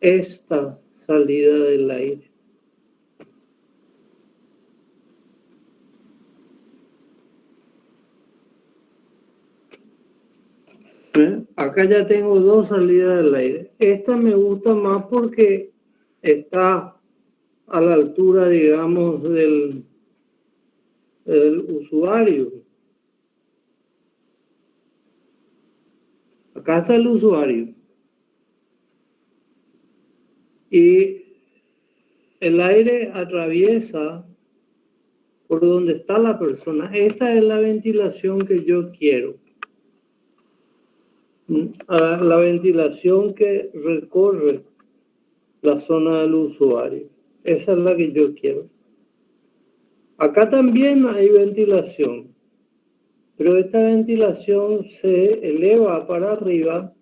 esta salida del aire. Acá ya tengo dos salidas del aire. Esta me gusta más porque está a la altura, digamos, del usuario. Acá está el usuario. Y el aire atraviesa por donde está la persona. Esta es la ventilación que yo quiero. La ventilación que recorre la zona del usuario. Esa es la que yo quiero. Acá también hay ventilación, pero esta ventilación se eleva para arriba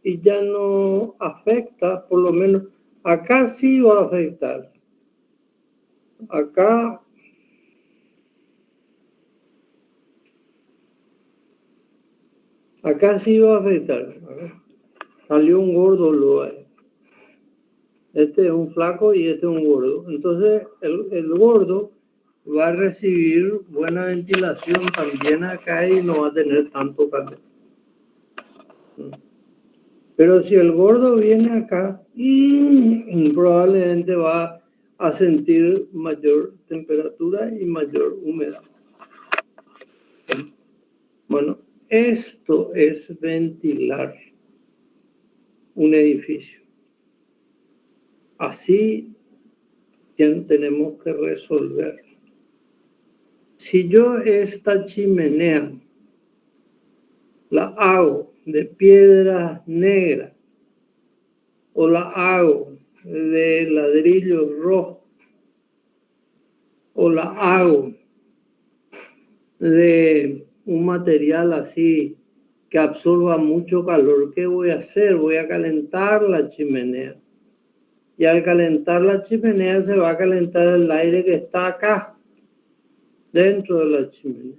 y ya no afecta, por lo menos acá sí va a afectar. Acá sí va a afectar. Salió un gordo lo hay. Este es un flaco y este es un gordo. Entonces el gordo va a recibir buena ventilación también acá y no va a tener tanto calor. Pero si el gordo viene acá, probablemente va a sentir mayor temperatura y mayor humedad. Bueno, esto es ventilar un edificio. Así tenemos que resolver. Si yo esta chimenea la hago de piedra negra o la hago de ladrillo rojo, o la hago de un material así que absorba mucho calor, ¿qué voy a hacer? Voy a calentar la chimenea. Y al calentar la chimenea se va a calentar el aire que está acá, dentro de la chimenea.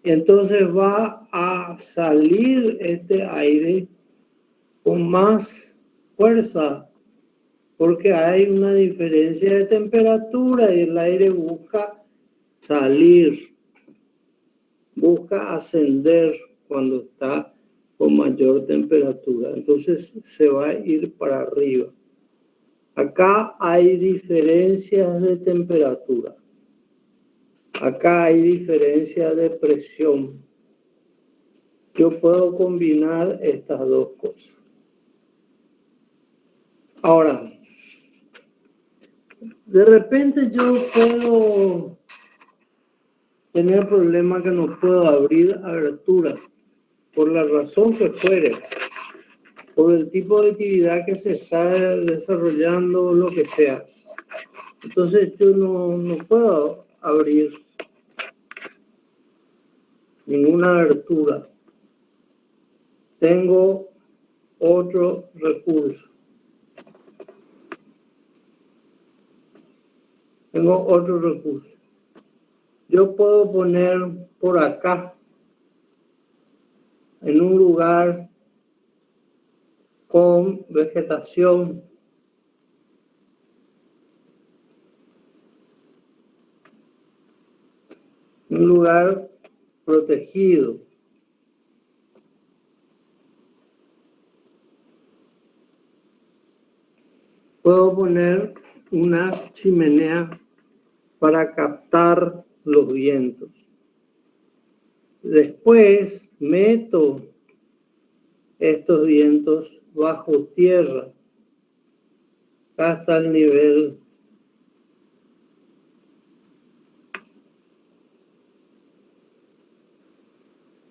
Y entonces va a salir este aire con más fuerza, porque hay una diferencia de temperatura y el aire busca salir, busca ascender cuando está con mayor temperatura. Entonces se va a ir para arriba. Acá hay diferencias de temperatura. Acá hay diferencias de presión. Yo puedo combinar estas dos cosas. Ahora, de repente yo puedo tener problemas que no puedo abrir aberturas, por la razón que fuere, por el tipo de actividad que se está desarrollando, lo que sea. Entonces yo no puedo abrir ninguna abertura. Tengo otro recurso. Yo puedo poner por acá, en un lugar con vegetación, un lugar protegido. Puedo poner una chimenea para captar los vientos. Después meto estos vientos bajo tierra hasta el nivel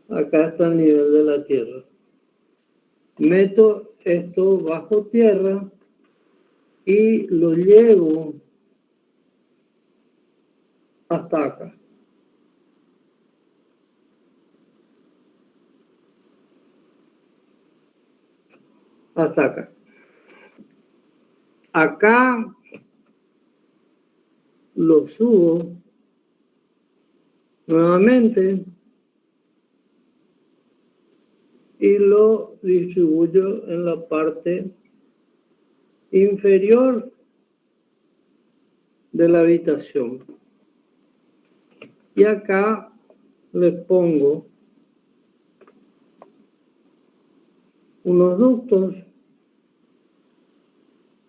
acá está el nivel de la tierra. Meto esto bajo tierra y lo llevo hasta acá. Hasta acá. Acá lo subo nuevamente y lo distribuyo en la parte inferior de la habitación. Y acá le pongo unos ductos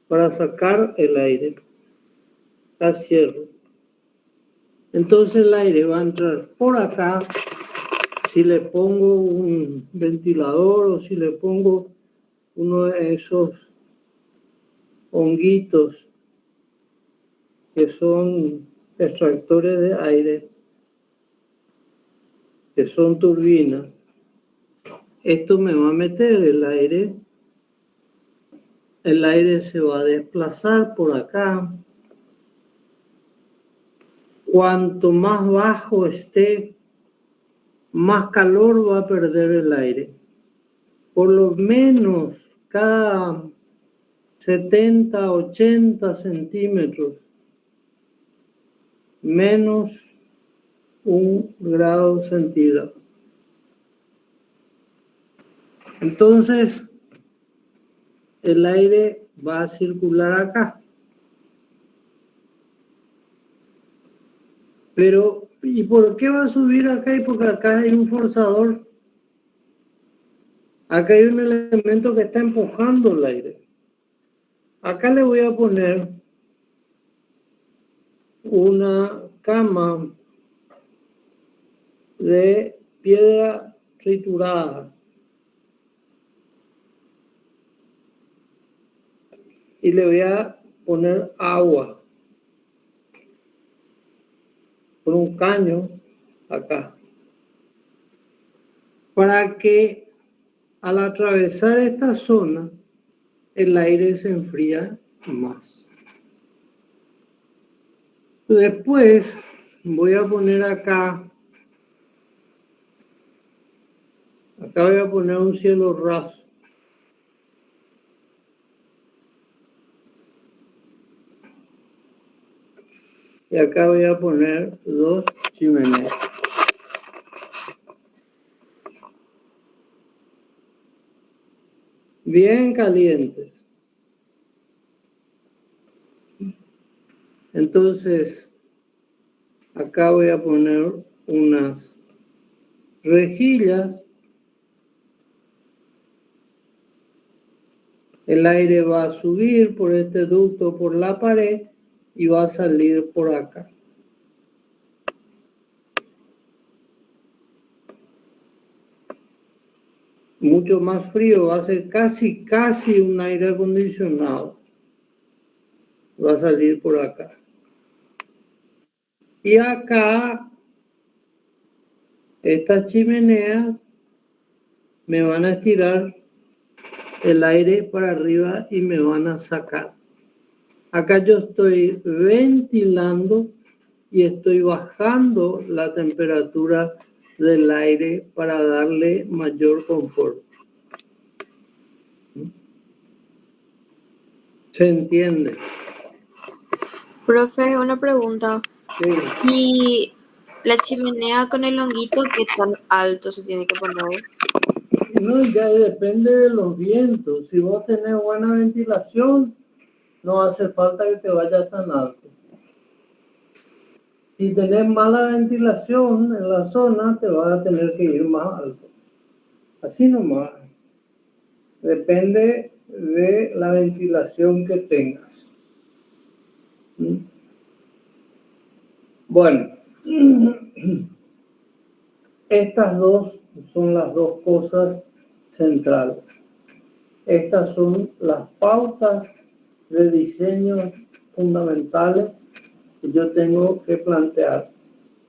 para sacar el aire. La cierro. Entonces el aire va a entrar por acá. Si le pongo un ventilador o si le pongo uno de esos honguitos que son extractores de aire, que son turbinas, esto me va a meter el aire se va a desplazar por acá. Cuanto más bajo esté, más calor va a perder el aire. Por lo menos cada 70, 80 centímetros, menos 1 grado centígrado. Entonces, el aire va a circular acá. Pero, ¿y por qué va a subir acá? Y porque acá hay un forzador. Acá hay un elemento que está empujando el aire. Acá le voy a poner una cama de piedra triturada. Y le voy a poner agua con un caño acá. Para que al atravesar esta zona, el aire se enfría más. Después voy a poner acá voy a poner un cielo raso. Y acá voy a poner 2 chimeneas. Bien calientes. Entonces, acá voy a poner unas rejillas. El aire va a subir por este ducto, por la pared, y va a salir por acá. Mucho más frío, va a ser casi un aire acondicionado. Va a salir por acá. Y acá, estas chimeneas me van a estirar el aire para arriba y me van a sacar. Acá yo estoy ventilando y estoy bajando la temperatura del aire para darle mayor confort. ¿Se entiende? Profe, una pregunta. Sí. ¿Y la chimenea con el honguito, qué tan alto se tiene que poner? No, ya depende de los vientos. Si vos tenés buena ventilación, no hace falta que te vayas tan alto. Si tenés mala ventilación en la zona, te vas a tener que ir más alto. Así nomás. Depende de la ventilación que tengas. Bueno, estas dos son las dos cosas centrales. Estas son las pautas de diseño fundamentales que yo tengo que plantear.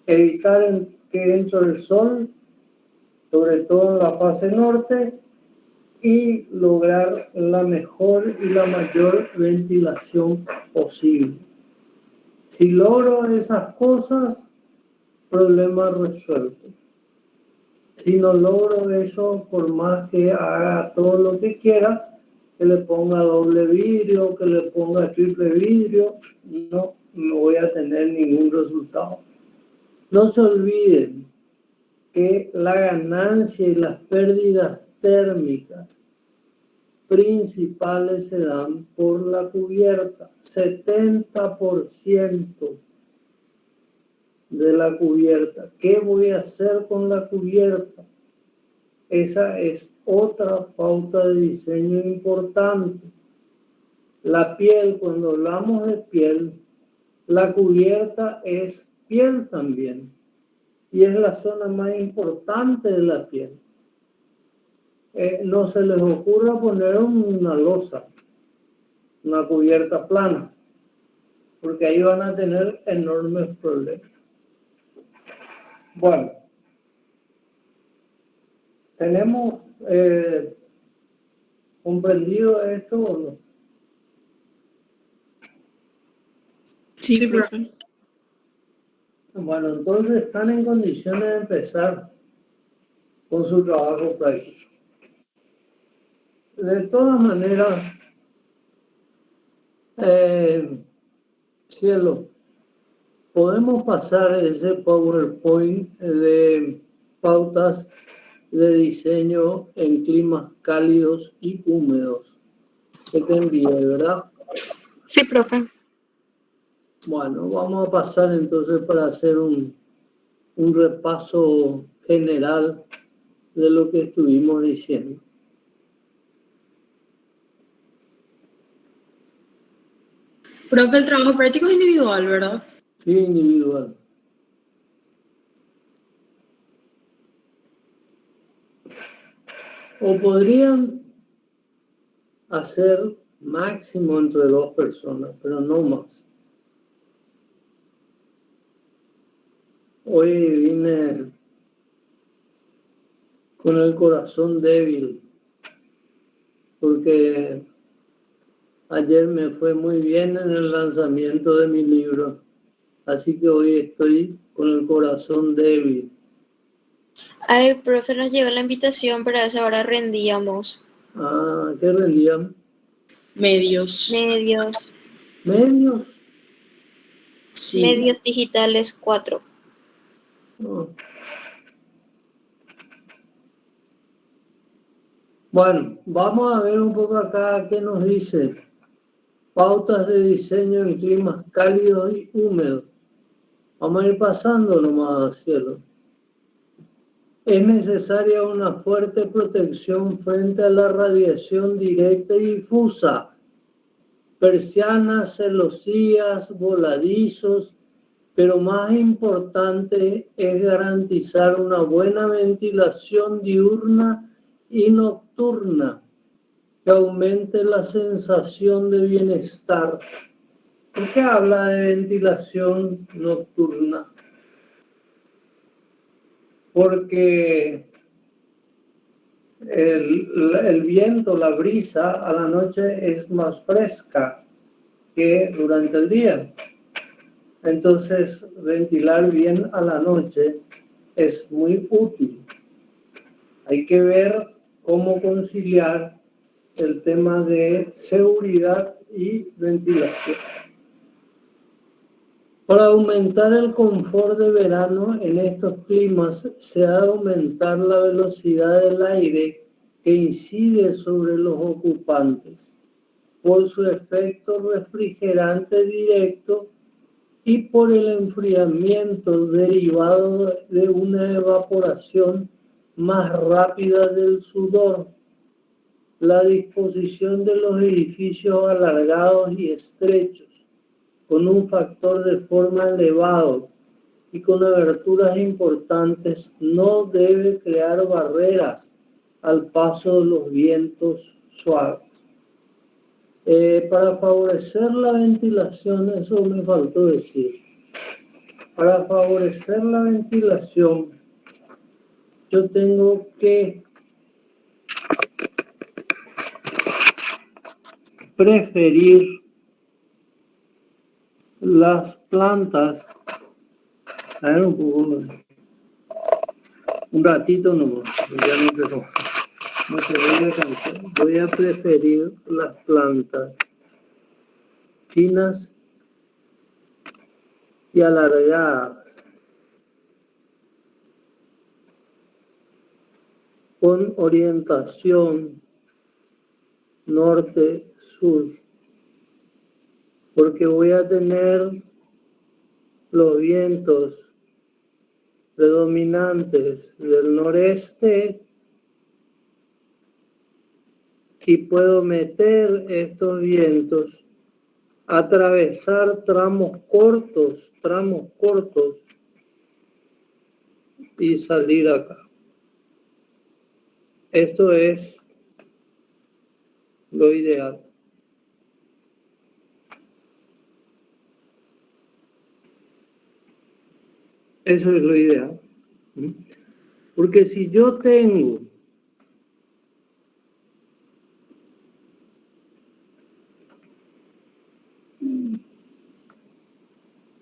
Evitar que entre el sol, sobre todo en la fase norte, y lograr la mejor y la mayor ventilación posible. Si logro esas cosas, problema resuelto. Si no logro eso, por más que haga todo lo que quiera, que le ponga doble vidrio, que le ponga triple vidrio, no voy a tener ningún resultado. No se olviden que la ganancia y las pérdidas térmicas principales se dan por la cubierta. 70% de la cubierta. ¿Qué voy a hacer con la cubierta? Esa es otra pauta de diseño importante. La piel, cuando hablamos de piel, la cubierta es piel también. Y es la zona más importante de la piel. No se les ocurra poner una losa, una cubierta plana, porque ahí van a tener enormes problemas. Bueno, ¿tenemos comprendido esto o no? Sí, profe. Bueno, entonces están en condiciones de empezar con su trabajo práctico. De todas maneras, cielo, podemos pasar ese PowerPoint de pautas de diseño en climas cálidos y húmedos que te envié, ¿verdad? Sí, profe. Bueno, vamos a pasar entonces para hacer un repaso general de lo que estuvimos diciendo. Profe, el trabajo práctico es individual, ¿verdad? Sí, individual. O podrían hacer máximo entre 2 personas, pero no más. Hoy vine con el corazón débil, porque ayer me fue muy bien en el lanzamiento de mi libro. así que hoy estoy con el corazón débil. Ay, profe, nos llegó la invitación, pero a esa hora rendíamos. Ah, ¿qué rendían? Medios. Medios, ¿Medios? Sí. medios digitales 4. No. Bueno, vamos a ver un poco acá qué nos dice. Pautas de diseño en climas cálidos y húmedos. Vamos a ir pasando nomás, cielo. Es necesaria una fuerte protección frente a la radiación directa y difusa. Persianas, celosías, voladizos, pero más importante es garantizar una buena ventilación diurna y nocturna que aumente la sensación de bienestar. ¿Por qué habla de ventilación nocturna? Porque el viento, la brisa a la noche es más fresca que durante el día. Entonces, ventilar bien a la noche es muy útil. Hay que ver cómo conciliar el tema de seguridad y ventilación. Para aumentar el confort de verano en estos climas se ha de aumentar la velocidad del aire que incide sobre los ocupantes por su efecto refrigerante directo y por el enfriamiento derivado de una evaporación más rápida del sudor. La disposición de los edificios alargados y estrechos, con un factor de forma elevado y con aberturas importantes, no debe crear barreras al paso de los vientos suaves. Para favorecer la ventilación, eso me faltó decir, para favorecer la ventilación, yo tengo que preferir las plantas, a ver un poco, un ratito nomás, ya no quiero, no te voy a cansar. Voy a preferir las plantas finas y alargadas, con orientación norte-sur, porque voy a tener los vientos predominantes del noreste y puedo meter estos vientos, atravesar tramos cortos y salir acá. Esto es lo ideal. Eso es lo ideal. Porque si yo tengo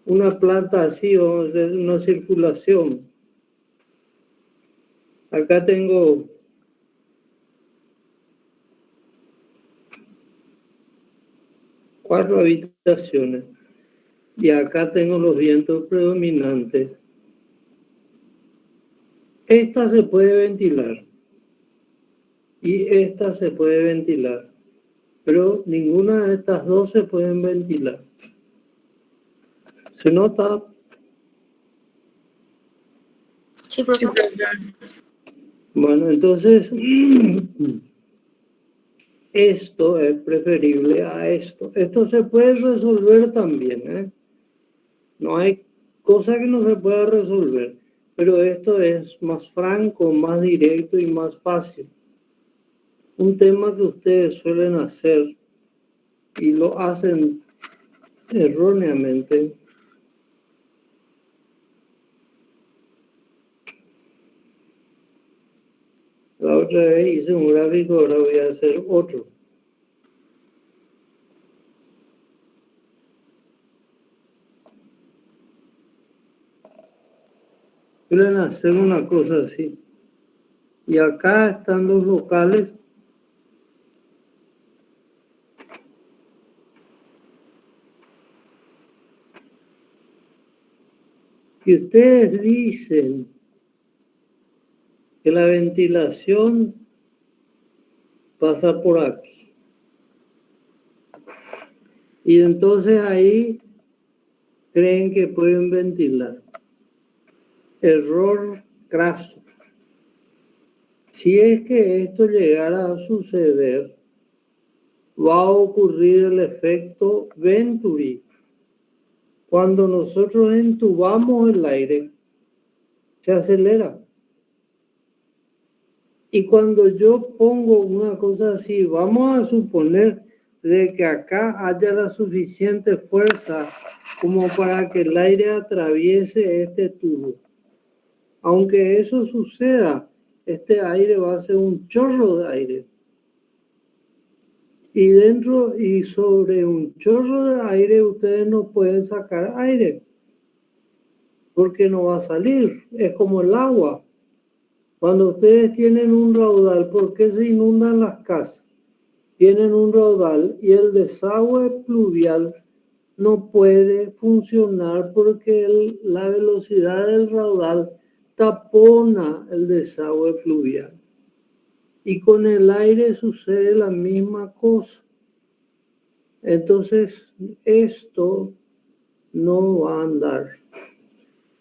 una planta así, vamos a hacer una circulación, acá tengo cuatro habitaciones y acá tengo los vientos predominantes. Esta se puede ventilar y esta se puede ventilar, pero ninguna de estas dos se pueden ventilar. ¿Se nota? Sí, profe. Bueno, entonces esto es preferible a esto. Esto se puede resolver también, ¿eh? No hay cosa que no se pueda resolver, pero esto es más franco, más directo y más fácil. Un tema que ustedes suelen hacer y lo hacen erróneamente. La otra vez hice un gráfico, ahora voy a hacer otro. Suelen hacer una cosa así. Y acá están los locales. Y ustedes dicen que la ventilación pasa por aquí. Y entonces ahí creen que pueden ventilar. Error craso. Si es que esto llegara a suceder, va a ocurrir el efecto Venturi. Cuando nosotros entubamos el aire, se acelera. Y cuando yo pongo una cosa así, vamos a suponer de que acá haya la suficiente fuerza como para que el aire atraviese este tubo. Aunque eso suceda, este aire va a ser un chorro de aire. Y dentro y sobre un chorro de aire ustedes no pueden sacar aire, porque no va a salir. Es como el agua. Cuando ustedes tienen un raudal, ¿por qué se inundan las casas? Tienen un raudal y el desagüe pluvial no puede funcionar porque la velocidad del raudal tapona el desagüe pluvial. Y con el aire sucede la misma cosa. Entonces, esto no va a andar.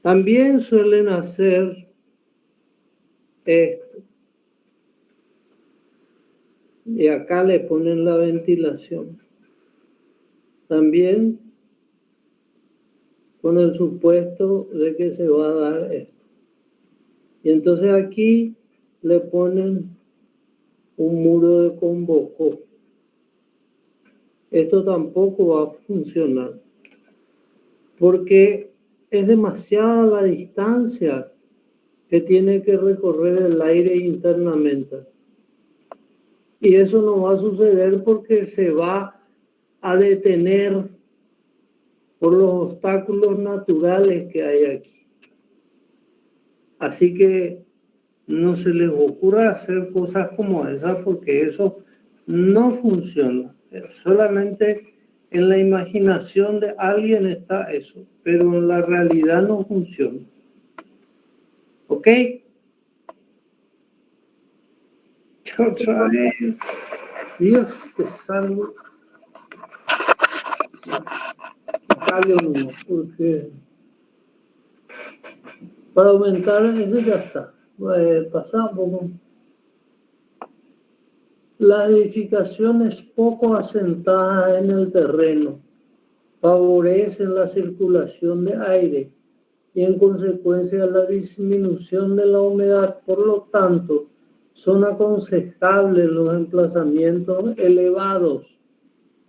También suelen hacer esto. Y acá le ponen la ventilación. También con el supuesto de que se va a dar esto. Y entonces aquí le ponen un muro de convoco. Esto tampoco va a funcionar, porque es demasiada la distancia que tiene que recorrer el aire internamente. Y eso no va a suceder porque se va a detener por los obstáculos naturales que hay aquí. Así que no se les ocurra hacer cosas como esas porque eso no funciona. Solamente en la imaginación de alguien está eso, pero en la realidad no funciona. ¿Ok? Otra vez. Dios te salve. Cambio uno, porque para aumentar eso ya está. Pasamos. Las edificaciones poco asentadas en el terreno favorecen la circulación de aire y en consecuencia la disminución de la humedad. Por lo tanto, son aconsejables los emplazamientos elevados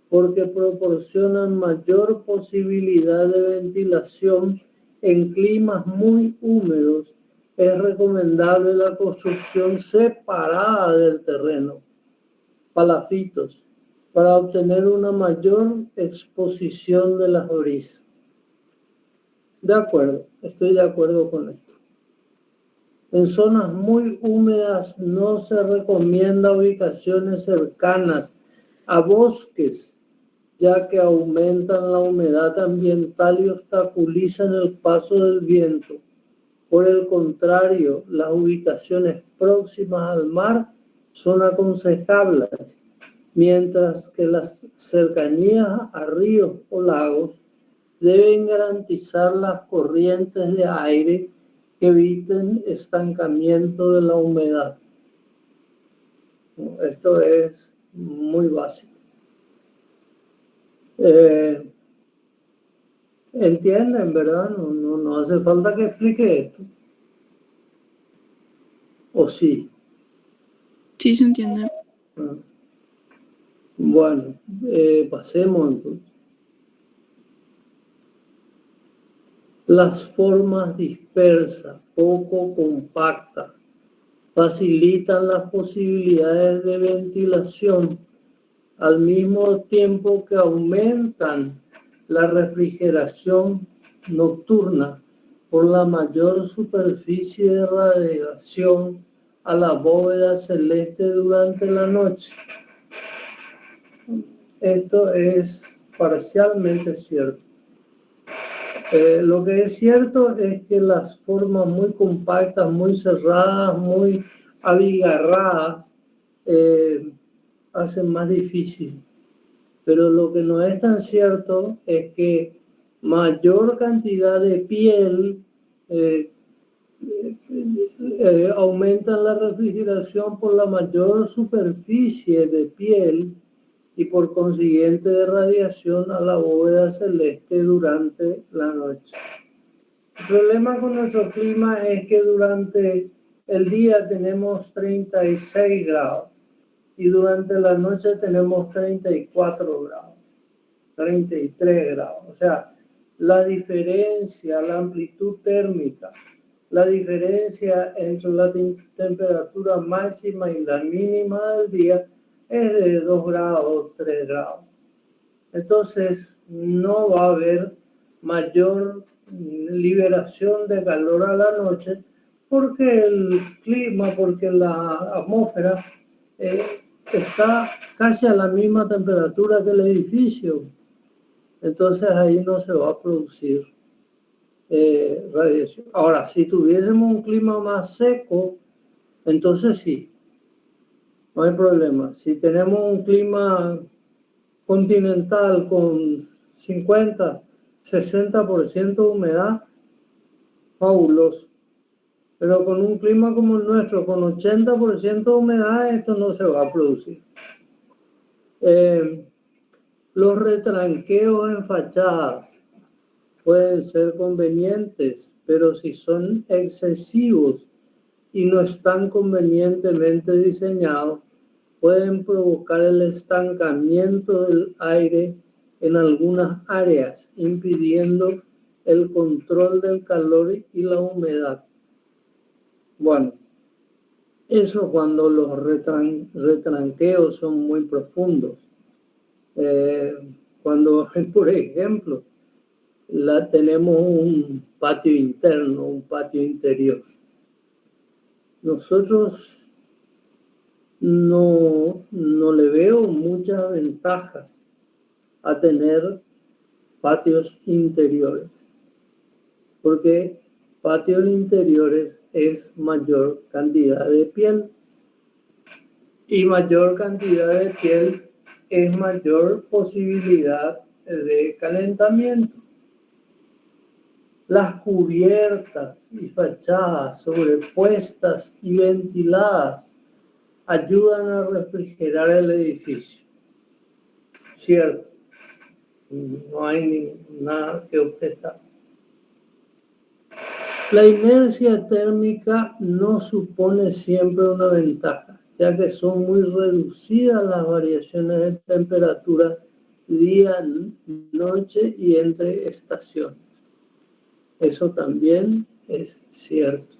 porque proporcionan mayor posibilidad de ventilación en climas muy húmedos. Es recomendable la construcción separada del terreno, palafitos, para obtener una mayor exposición de las brisas. De acuerdo, estoy de acuerdo con esto. En zonas muy húmedas no se recomienda ubicaciones cercanas a bosques, ya que aumentan la humedad ambiental y obstaculizan el paso del viento. Por el contrario, las ubicaciones próximas al mar son aconsejables, mientras que las cercanías a ríos o lagos deben garantizar las corrientes de aire que eviten estancamiento de la humedad. Esto es muy básico. ¿Entienden, verdad? No hace falta que explique esto. ¿O sí? Sí, se entiende. Bueno, pasemos entonces. Las formas dispersas, poco compactas, facilitan las posibilidades de ventilación al mismo tiempo que aumentan la refrigeración nocturna por la mayor superficie de radiación a la bóveda celeste durante la noche. Esto es parcialmente cierto. Lo que es cierto es que las formas muy compactas, muy cerradas, muy abigarradas, hacen más difícil. Pero lo que no es tan cierto es que mayor cantidad de piel aumenta la refrigeración por la mayor superficie de piel y por consiguiente de radiación a la bóveda celeste durante la noche. El problema con nuestro clima es que durante el día tenemos 36 grados y durante la noche tenemos 34 grados, 33 grados. O sea, la diferencia, la amplitud térmica, la diferencia entre la temperatura máxima y la mínima del día es de 2 grados, 3 grados. Entonces, no va a haber mayor liberación de calor a la noche porque el clima, porque la atmósfera está casi a la misma temperatura que el edificio. Entonces ahí no se va a producir radiación. Ahora, si tuviésemos un clima más seco, entonces sí, no hay problema. Si tenemos un clima continental con 50, 60% de humedad, fabuloso. Pero con un clima como el nuestro, con 80% de humedad, esto no se va a producir. Los retranqueos en fachadas pueden ser convenientes, pero si son excesivos y no están convenientemente diseñados, pueden provocar el estancamiento del aire en algunas áreas, impidiendo el control del calor y la humedad. Bueno, eso cuando los retranqueos son muy profundos. Cuando, por ejemplo, tenemos un patio interno, un patio interior. Nosotros no le veo muchas ventajas a tener patios interiores, porque patios interiores es mayor cantidad de piel y mayor cantidad de piel es mayor posibilidad de calentamiento. Las cubiertas y fachadas sobrepuestas y ventiladas ayudan a refrigerar el edificio. Cierto, no hay nada que objetar. La inercia térmica no supone siempre una ventaja, ya que son muy reducidas las variaciones de temperatura día, noche y entre estaciones. Eso también es cierto.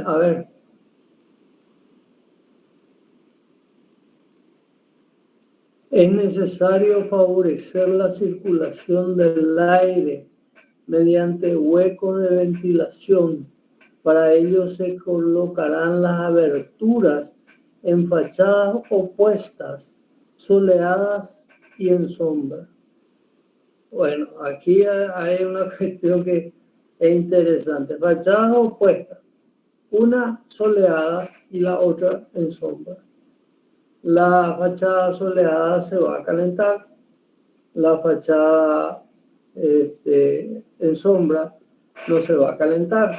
A ver. Es necesario favorecer la circulación del aire mediante huecos de ventilación. Para ello se colocarán las aberturas en fachadas opuestas, soleadas y en sombra. Bueno, aquí hay una cuestión que es interesante. Fachadas opuestas, una soleada y la otra en sombra. La fachada soleada se va a calentar, la fachada en sombra no se va a calentar.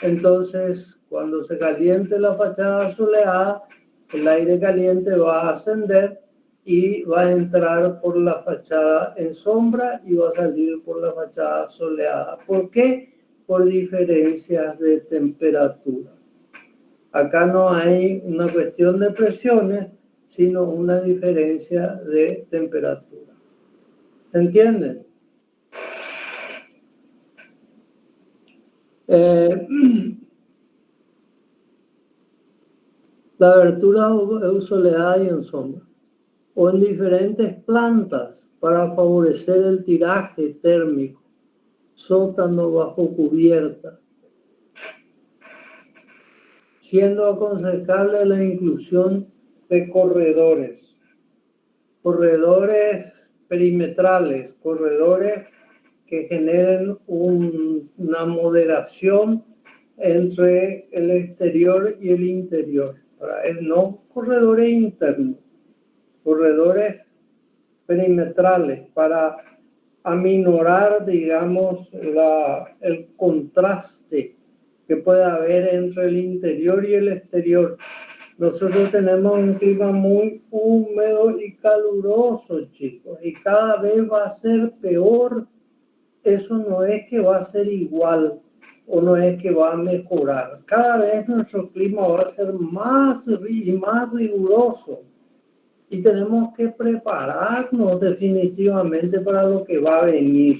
Entonces, cuando se caliente la fachada soleada, el aire caliente va a ascender y va a entrar por la fachada en sombra y va a salir por la fachada soleada. ¿Por qué? Por diferencias de temperatura. Acá no hay una cuestión de presiones, sino una diferencia de temperatura. ¿Se entiende? La abertura es soleada y en sombra, o en diferentes plantas para favorecer el tiraje térmico. sótano bajo cubierta, siendo aconsejable la inclusión de corredores perimetrales, corredores que generen una moderación entre el exterior y el interior, no corredores internos, corredores perimetrales para aminorar, digamos, el contraste que puede haber entre el interior y el exterior. Nosotros tenemos un clima muy húmedo y caluroso, chicos, y cada vez va a ser peor. Eso no es que va a ser igual o no es que va a mejorar. Cada vez nuestro clima va a ser más y más riguroso. Y tenemos que prepararnos definitivamente para lo que va a venir.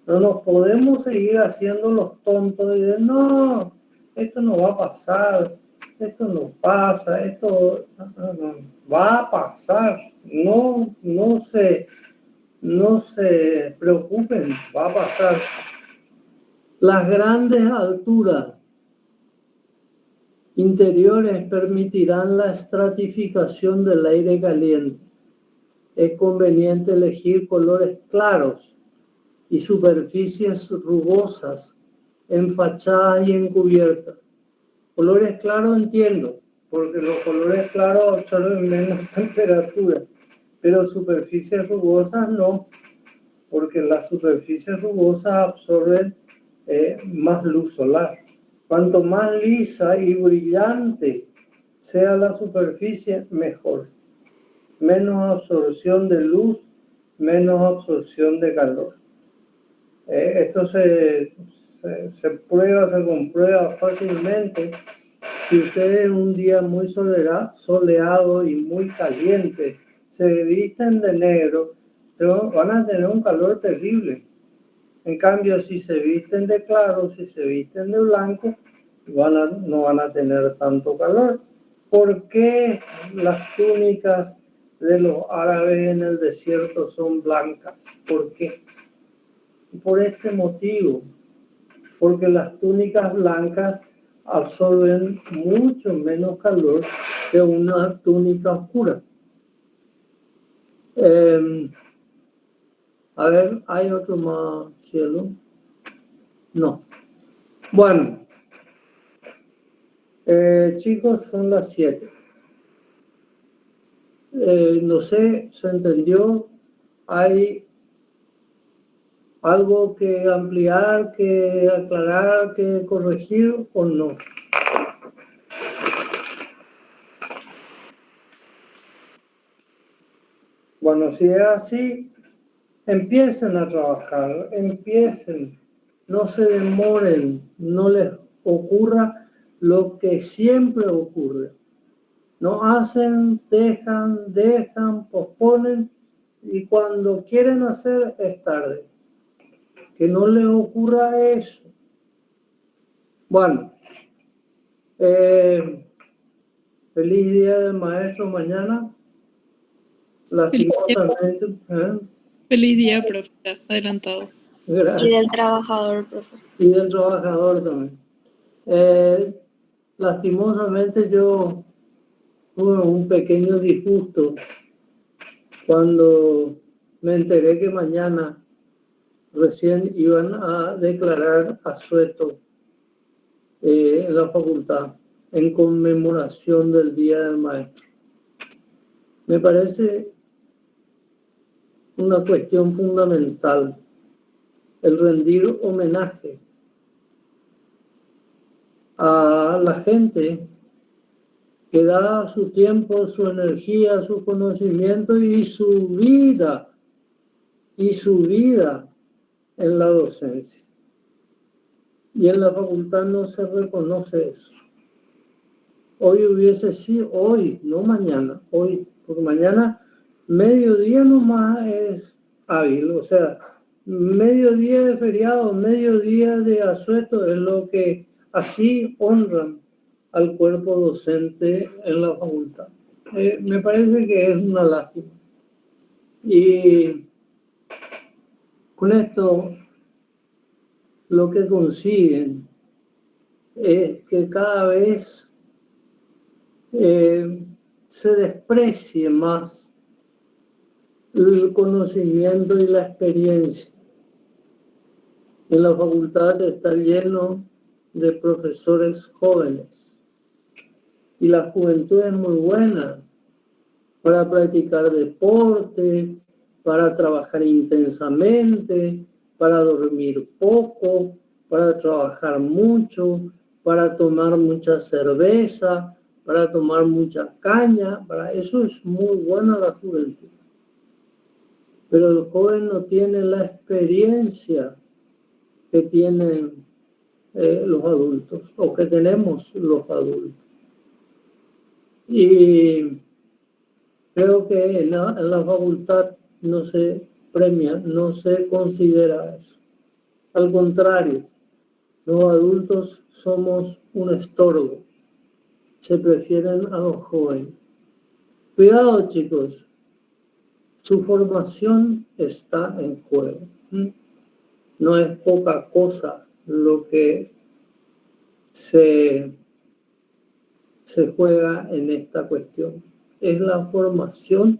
No nos podemos seguir haciendo los tontos y decir, no, esto no va a pasar, esto no pasa, esto no, va a pasar. No se preocupen, va a pasar. Las grandes alturas interiores permitirán la estratificación del aire caliente. Es conveniente elegir colores claros y superficies rugosas en fachadas y en cubiertas. Colores claros entiendo, porque los colores claros absorben menos temperatura, pero superficies rugosas no, porque las superficies rugosas absorben más luz solar. Cuanto más lisa y brillante sea la superficie, mejor. Menos absorción de luz, menos absorción de calor. Esto se comprueba fácilmente. Si ustedes un día muy soleado y muy caliente se visten de negro, pero van a tener un calor terrible. En cambio, si se visten de claro, si se visten de blanco, no van a tener tanto calor. ¿Por qué las túnicas de los árabes en el desierto son blancas? ¿Por qué? Por este motivo, porque las túnicas blancas absorben mucho menos calor que una túnica oscura. A ver, ¿hay otro más, cielo? No. Bueno, chicos, son las 7. No sé, ¿se entendió? ¿Hay algo que ampliar, que aclarar, que corregir o no? Bueno, si es así, empiecen a trabajar, no se demoren, no les ocurra lo que siempre ocurre. No hacen, dejan, posponen y cuando quieren hacer es tarde. Que no les ocurra eso. Bueno, feliz día del maestro mañana. Lastimosamente. Feliz día, profe, adelantado. Gracias. Y del trabajador, profe. Y del trabajador también. Lastimosamente yo tuve un pequeño disgusto cuando me enteré que mañana recién iban a declarar asueto en la facultad en conmemoración del Día del Maestro. Me parece una cuestión fundamental el rendir homenaje a la gente que da su tiempo, su energía, su conocimiento y su vida en la docencia. Y en la facultad no se reconoce eso. Hoy, no mañana, hoy, porque mañana mediodía nomás es hábil, o sea, mediodía de feriado, mediodía de asueto es lo que así honran al cuerpo docente en la facultad. Me parece que es una lástima. Y con esto lo que consiguen es que cada vez se desprecie más el conocimiento y la experiencia. En la facultad está lleno de profesores jóvenes y la juventud es muy buena para practicar deporte, para trabajar intensamente, para dormir poco, para trabajar mucho, para tomar mucha cerveza, para tomar mucha caña. Para eso es muy buena la juventud. Pero el joven no tiene la experiencia que tienen los adultos o que tenemos los adultos. Y creo que en la facultad no se premia, no se considera eso. Al contrario, los adultos somos un estorbo. Se prefieren a los jóvenes. Cuidado, chicos. Su formación está en juego. No es poca cosa lo que se juega en esta cuestión. Es la formación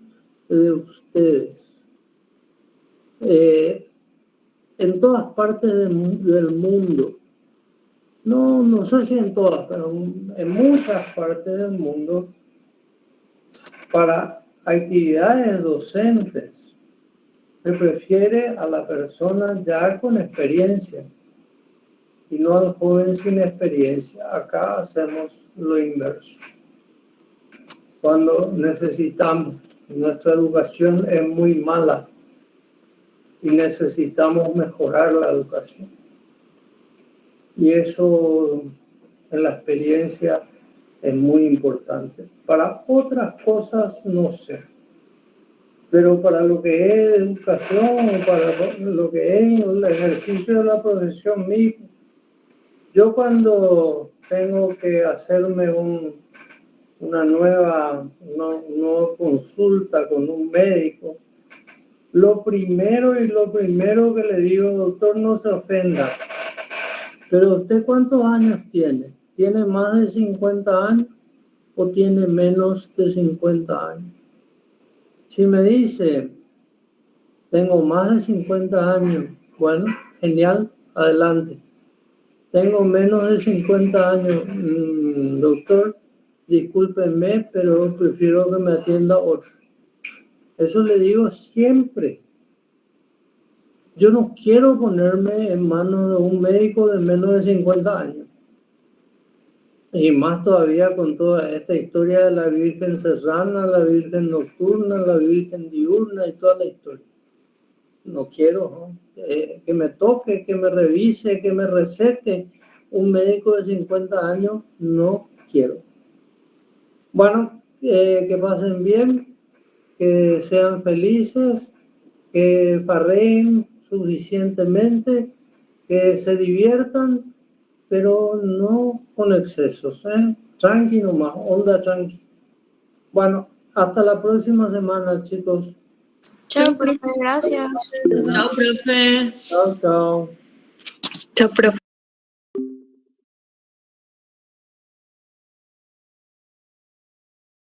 de ustedes. En todas partes del mundo, no sé si en todas, pero en muchas partes del mundo, para actividades docentes, se prefiere a la persona ya con experiencia y no al joven sin experiencia. Acá hacemos lo inverso. Cuando necesitamos, nuestra educación es muy mala y necesitamos mejorar la educación. Y eso en la experiencia es muy importante. Para otras cosas no sé, pero para lo que es educación, para lo que es el ejercicio de la profesión misma, yo cuando tengo que hacerme una nueva consulta con un médico, lo primero que le digo, doctor, no se ofenda, pero ¿usted cuántos años tiene? ¿Tiene más de 50 años o tiene menos de 50 años? Si me dice, tengo más de 50 años, bueno, genial, adelante. Tengo menos de 50 años, doctor, discúlpenme, pero prefiero que me atienda otro. Eso le digo siempre. Yo no quiero ponerme en manos de un médico de menos de 50 años. Y más todavía con toda esta historia de la Virgen Serrana, la Virgen Nocturna, la Virgen Diurna y toda la historia. No quiero, ¿no? Que me toque, que me revise, que me recete un médico de 50 años, no quiero. Bueno, que pasen bien, que sean felices, que farreen suficientemente, que se diviertan, pero no con excesos, tranqui nomás, onda tranqui. Bueno, hasta la próxima semana, chicos. Chao, profe, gracias. Chao, profe. Chao, chao. Chao, profe.